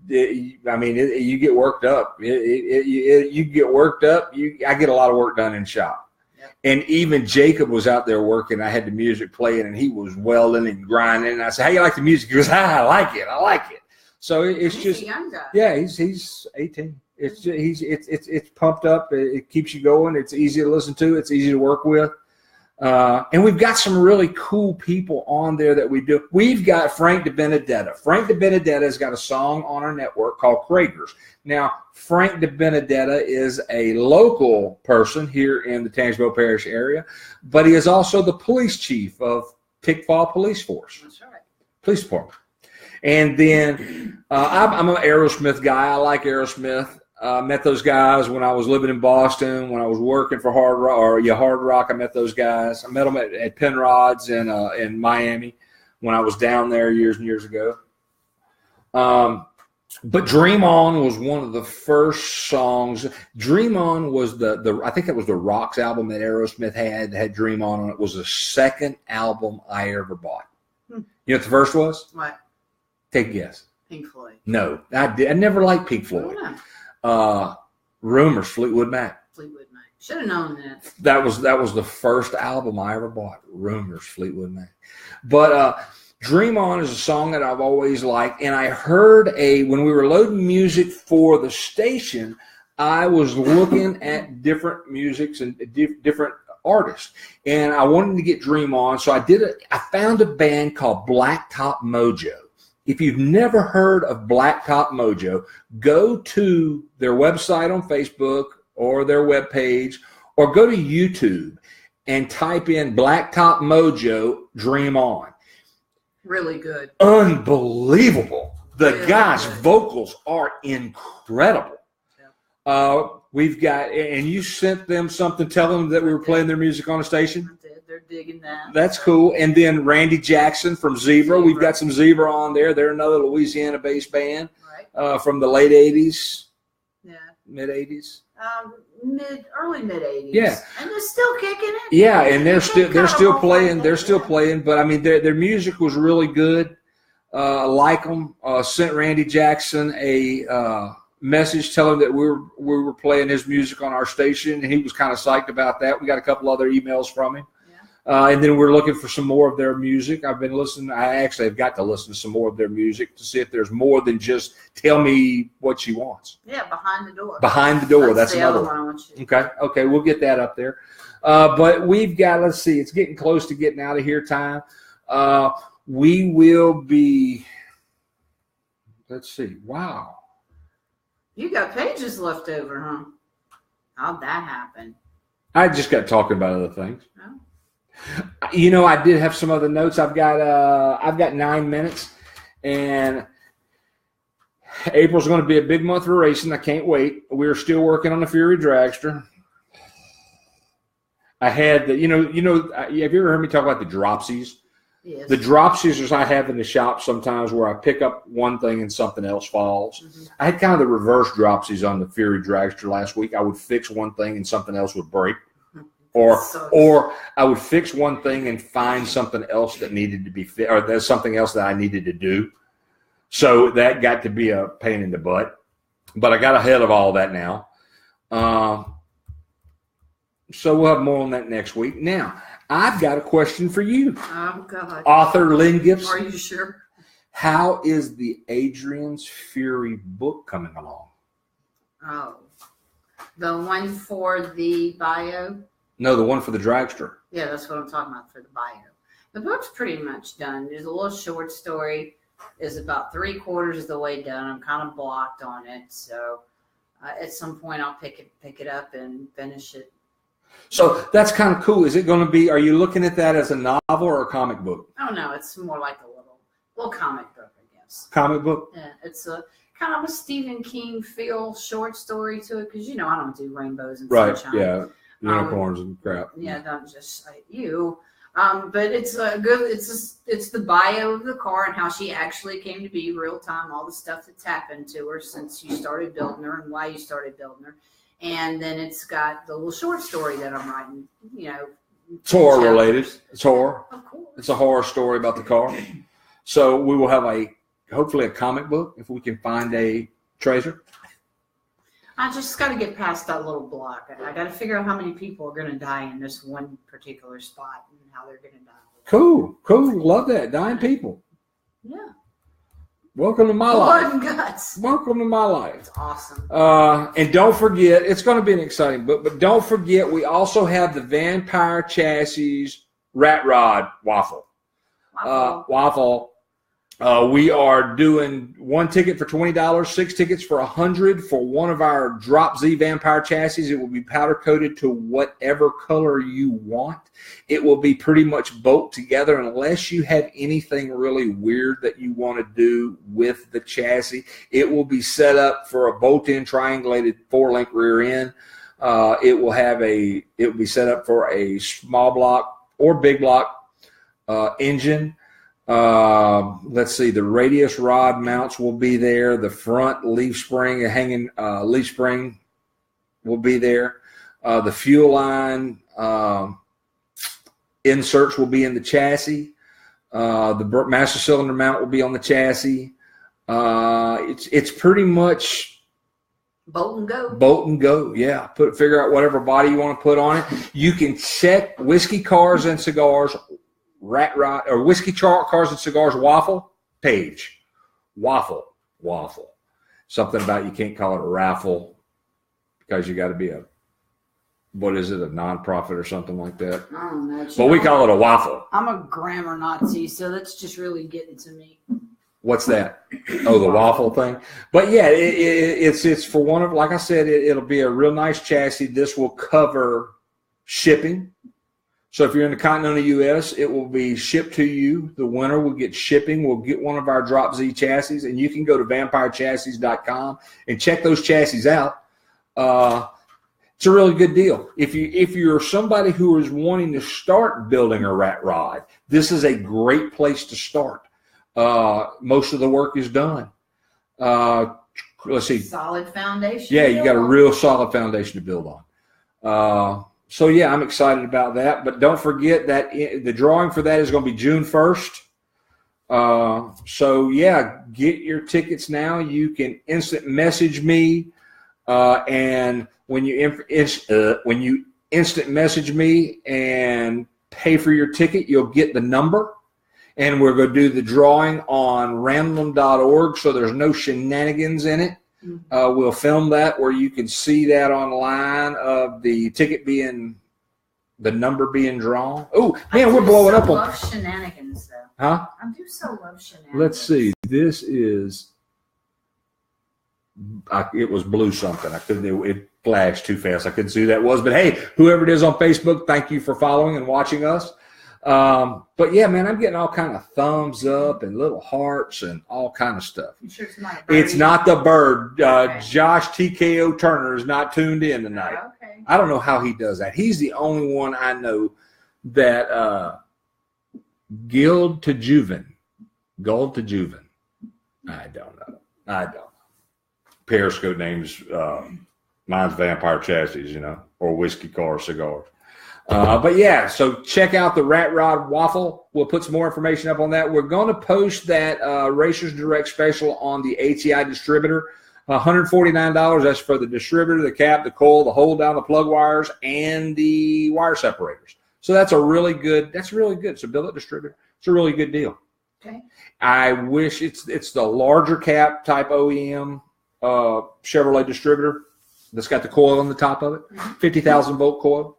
You get worked up. You get worked up. I get a lot of work done in shop. Yep. And even Jacob was out there working. I had the music playing, and he was welding and grinding. And I said, "How you like the music?" He goes, "I like it. I like it." So it's he's just, a young guy. Yeah, he's 18. It's pumped up. It keeps you going. It's easy to listen to. It's easy to work with. And we've got some really cool people on there that we do. We've got Frank DeBenedetta. Frank DeBenedetta has got a song on our network called CIGARS. Now, Frank DeBenedetta is a local person here in the Tangipahoa Parish area, but he is also the police chief of Pickfall Police Force. That's right. Police Department. And then I'm an Aerosmith guy. I like Aerosmith. Met those guys when I was living in Boston, when I was working for Hard Rock. I met those guys. I met them at Penrod's in Miami when I was down there years and years ago. But Dream On was one of the first songs. Dream On was the I think that was the Rocks album that Aerosmith had Dream On it. Was the second album I ever bought. You know what the first was? What? Take a guess. Pink Floyd. No, I never liked Pink Floyd. Rumors, Fleetwood Mac. Fleetwood Mac. Should have known that. That was the first album I ever bought. Rumors, Fleetwood Mac. But Dream On is a song that I've always liked, and I heard when we were loading music for the station, I was looking at different musics and different artists, and I wanted to get Dream On, so I found a band called Blacktop Mojo. If you've never heard of Blacktop Mojo, go to their website on Facebook or their webpage, or go to YouTube and type in Blacktop Mojo Dream On. Really good. Unbelievable. The really guy's good. vocals are incredible. Yeah. We've got, and you sent them something telling them that we were playing their music on the station? They're digging that. That's cool. And then Randy Jackson from Zebra. We've got some Zebra on there. They're another Louisiana-based band from the late 80s. Yeah. Mid-80s. Early mid 80s. Yeah. And they're still kicking it. Yeah, and they're still playing. They're still playing, but I mean their music was really good. I like them. Sent Randy Jackson a message telling him that we were playing his music on our station, and he was kind of psyched about that. We got a couple other emails from him. And then we're looking for some more of their music. I've been listening. I actually have got to listen to some more of their music to see if there's more than just tell me what she wants. Yeah, Behind the Door. Behind the Door. That's the another other one. one. Okay, we'll get that up there. But we've got, let's see, it's getting close to getting out of here time. We will be, let's see, wow. You got pages left over, huh? How'd that happen? I just got talking about other things. Oh. You know, I did have some other notes. I've got 9 minutes, and April's going to be a big month for racing. I can't wait. We're still working on the Fury Dragster. I had the, you know, have you ever heard me talk about the dropsies? Yes. The drop scissors I have in the shop sometimes where I pick up one thing and something else falls. Mm-hmm. I had kind of the reverse dropsies on the Fury Dragster last week. I would fix one thing and something else would break. Or I would fix one thing and find something else that needed to be fixed, or there's something else that I needed to do. So that got to be a pain in the butt. But I got ahead of all that now. So we'll have more on that next week. Now, I've got a question for you. Oh, God. Author Lynn Gibson. Are you sure? How is the Adrian's Fury book coming along? Oh. The one for the bio? No, the one for the dragster. Yeah, that's what I'm talking about, for the bio. The book's pretty much done. There's a little short story. It's about 3/4 of the way done. I'm kind of blocked on it. So at some point I'll pick it up and finish it. So that's kind of cool. Is it going to be, are you looking at that as a novel or a comic book? Oh, no, it's more like a little comic book, I guess. Comic book? Yeah, it's a kind of a Stephen King feel short story to it, because, I don't do rainbows and sunshine. Yeah. Unicorns and crap. Yeah, don't just cite you. But it's a good. It's the bio of the car and how she actually came to be real time. All the stuff that's happened to her since you started building her and why you started building her. And then it's got the little short story that I'm writing. It's horror related. It's horror. Of course. It's a horror story about the car. So we will have hopefully a comic book if we can find a treasure. I just got to get past that little block. I got to figure out how many people are going to die in this one particular spot and how they're going to die. Cool. Love that. Dying people. Yeah. Welcome to my Blood life. and guts. Welcome to my life. It's awesome. And don't forget, it's going to be an exciting book, but don't forget, we also have the Vampire Chassis Rat Rod Waffle. Waffle. We are doing 1 ticket for $20, 6 tickets for $100 for one of our Drop Z Vampire chassis. It will be powder coated to whatever color you want. It will be pretty much bolt together unless you have anything really weird that you want to do with the chassis. It will be set up for a bolt-in triangulated 4-link rear end. It will be set up for a small block or big block engine. Let's see, the radius rod mounts will be there. The front leaf spring, hanging leaf spring will be there. The fuel line inserts will be in the chassis. The master cylinder mount will be on the chassis. It's pretty much bolt and go. Bolt and go, yeah. Figure out whatever body you want to put on it. You can check Whiskey Cars and Cigars Rat Rod or Whiskey Cars and Cigars waffle page. Waffle. Something about you can't call it a raffle because you got to be a nonprofit or something like that. I don't know. But we call it a waffle. I'm a grammar Nazi, so that's just really getting to me. What's that? Oh, the waffle thing. But yeah, it's for one of, like I said, it'll be a real nice chassis. This will cover shipping. So if you're in the continental U.S., it will be shipped to you. The winner will get shipping. We'll get one of our Drop Z chassis, and you can go to vampirechassis.com and check those chassis out. It's a really good deal. If you're somebody who is wanting to start building a rat rod, this is a great place to start. Most of the work is done. Let's see. Solid foundation. Yeah, you got a real solid foundation to build on. So yeah, I'm excited about that. But don't forget that the drawing for that is going to be June 1st. So yeah, get your tickets now. You can instant message me, and when you instant message me and pay for your ticket, you'll get the number. And we're going to do the drawing on random.org, so there's no shenanigans in it. We'll film that where you can see that online of the ticket being, the number being drawn. Oh, man, we're blowing up on. I love shenanigans, though. Huh? I do so love shenanigans. Let's see. This is, it was blue something. It flashed too fast. I couldn't see who that was. But hey, whoever it is on Facebook, thank you for following and watching us. But yeah, man, I'm getting all kind of thumbs up and little hearts and all kind of stuff. You sure it's not the bird. Okay. Josh TKO Turner is not tuned in tonight. Okay. I don't know how he does that. He's the only one I know that Gold to Juven. I don't know. Periscope names, mine's Vampire Chassis, or Whiskey Car Cigars. But yeah, so check out the Rat Rod Waffle. We'll put some more information up on that. We're going to post that Racers Direct special on the ATI distributor. $149. That's for the distributor, the cap, the coil, the hold down, the plug wires, and the wire separators. So that's really good. It's a billet distributor. It's a really good deal. Okay. I wish it's the larger cap type OEM Chevrolet distributor that's got the coil on the top of it. 50,000 volt coil.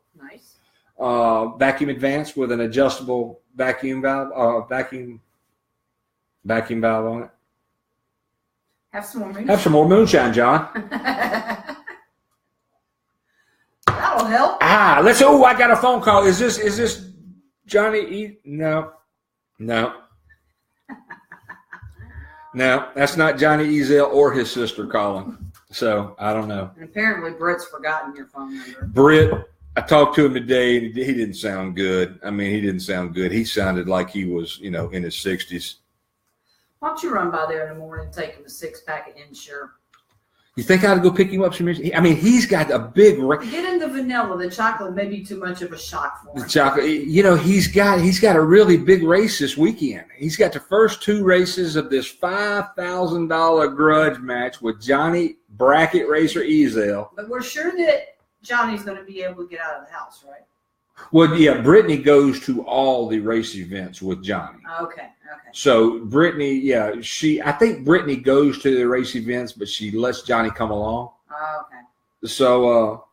Vacuum advance with an adjustable vacuum valve on it. Have some more moonshine. Have some more moonshine, John. That'll help. I got a phone call. Is this Johnny E? No, that's not Johnny Ezel or his sister calling. So I don't know. And apparently Britt's forgotten your phone number. Britt, I talked to him today, and he didn't sound good. He didn't sound good. He sounded like he was, in his 60s. Why don't you run by there in the morning and take him a 6-pack of Ensure? You think I ought to go pick him up some? He's got a big. Get him the vanilla. The chocolate may be too much of a shock for him. The chocolate, he's got a really big race this weekend. He's got the first 2 races of this $5,000 grudge match with Johnny Bracket Racer Ezel. But we're sure that Johnny's going to be able to get out of the house, right? Well, yeah, Brittany goes to all the race events with Johnny. Okay. So Brittany, yeah, I think Brittany goes to the race events, but she lets Johnny come along. Oh, okay. So,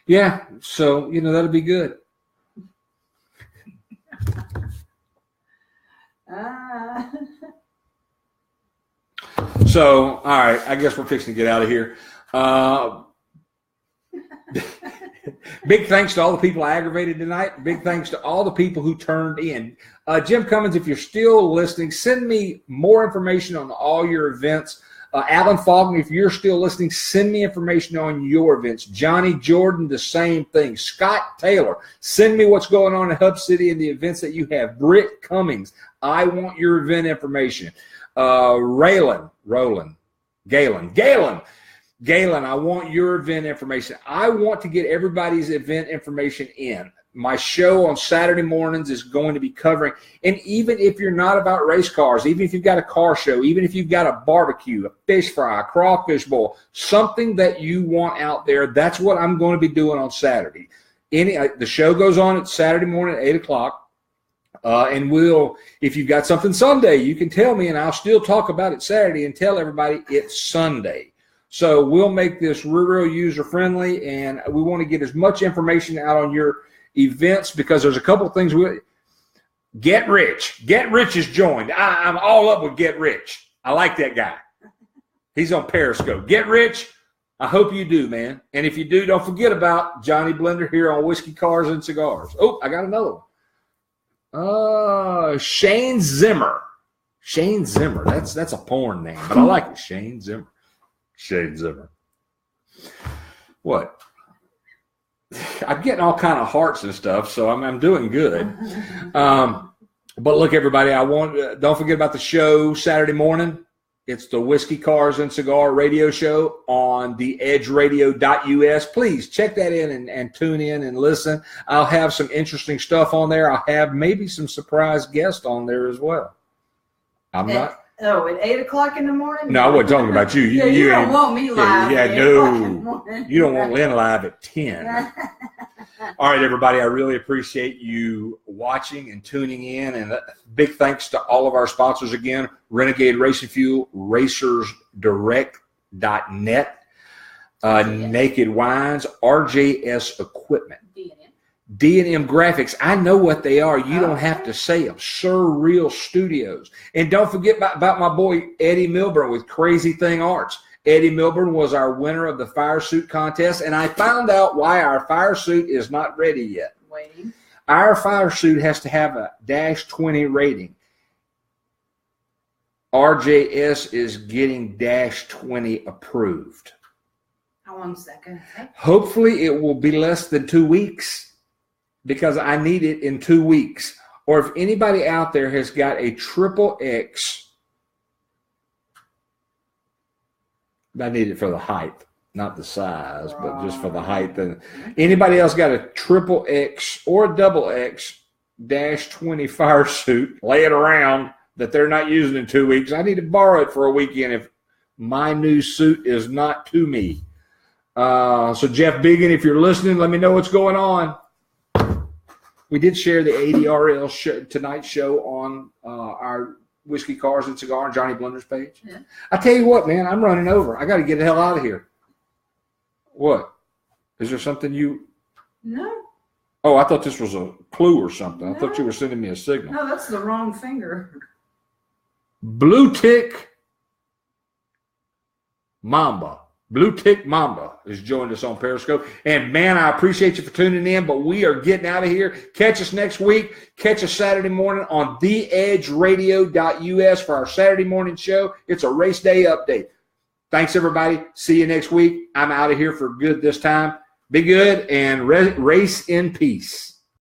yeah, so, that'll be good. So, all right, I guess we're fixing to get out of here. Big thanks to all the people I aggravated tonight. Big thanks to all the people who turned in. Jim Cummins, if you're still listening, send me more information on all your events. Alan Faulkner, if you're still listening, send me information on your events. Johnny Jordan, the same thing. Scott Taylor, send me what's going on in Hub City and the events that you have. Britt Cummings, I want your event information. Galen, I want your event information. I want to get everybody's event information in. My show on Saturday mornings is going to be covering, and even if you're not about race cars, even if you've got a car show, even if you've got a barbecue, a fish fry, a crawfish bowl, something that you want out there, that's what I'm going to be doing on Saturday. The show goes on at Saturday morning at 8 o'clock, and if you've got something Sunday, you can tell me, and I'll still talk about it Saturday and tell everybody it's Sunday. So we'll make this real user-friendly, and we want to get as much information out on your events, because there's a couple of things. Get Rich is joined. I'm all up with Get Rich. I like that guy. He's on Periscope. Get Rich, I hope you do, man. And if you do, don't forget about Johnny Blender here on Whiskey, Cars, and Cigars. Oh, I got another one. Shane Zimmer. That's a porn name, but I like it. Shane Zimmer. What? I'm getting all kind of hearts and stuff, so I'm doing good. But look, everybody, don't forget about the show Saturday morning. It's the Whiskey, Cars, and Cigar radio show on theedgeradio.us. Please check that in and tune in and listen. I'll have some interesting stuff on there. I'll have maybe some surprise guests on there as well. Oh, at 8 o'clock in the morning? No, I wasn't talking about you. You don't want me live. No. You don't want Lynn live at 10. All right, everybody, I really appreciate you watching and tuning in. And big thanks to all of our sponsors again, Renegade Racing Fuel, RacersDirect.net, Naked Wines, RJS Equipment, D&M Graphics. I know what they are. You don't have to say them. Surreal Studios. And don't forget about my boy Eddie Milburn with Crazy Thing Arts. Eddie Milburn was our winner of the fire suit contest, and I found out why our fire suit is not ready yet. Waiting. Our fire suit has to have a -20 rating. RJS is getting -20 approved. 1 second. Hopefully it will be less than 2 weeks, because I need it in 2 weeks. Or if anybody out there has got a XXX, I need it for the height, not the size, but just for the height. And anybody else got a XXX or a XX -20 fire suit laying around that they're not using in 2 weeks, I need to borrow it for a weekend if my new suit is not to me. So Jeff Biggin, if you're listening, let me know what's going on. We did share the ADRL Tonight show on our Whiskey, Cars, and Cigar on Johnny Blender's page. Yeah. I tell you what, man, I'm running over. I got to get the hell out of here. What? Is there something you... No. Oh, I thought this was a clue or something. No. I thought you were sending me a signal. No, that's the wrong finger. Blue Tick Mamba. Blue Tick Mamba has joined us on Periscope. And, man, I appreciate you for tuning in, but we are getting out of here. Catch us next week. Catch us Saturday morning on theedgeradio.us for our Saturday morning show. It's a race day update. Thanks, everybody. See you next week. I'm out of here for good this time. Be good and race in peace.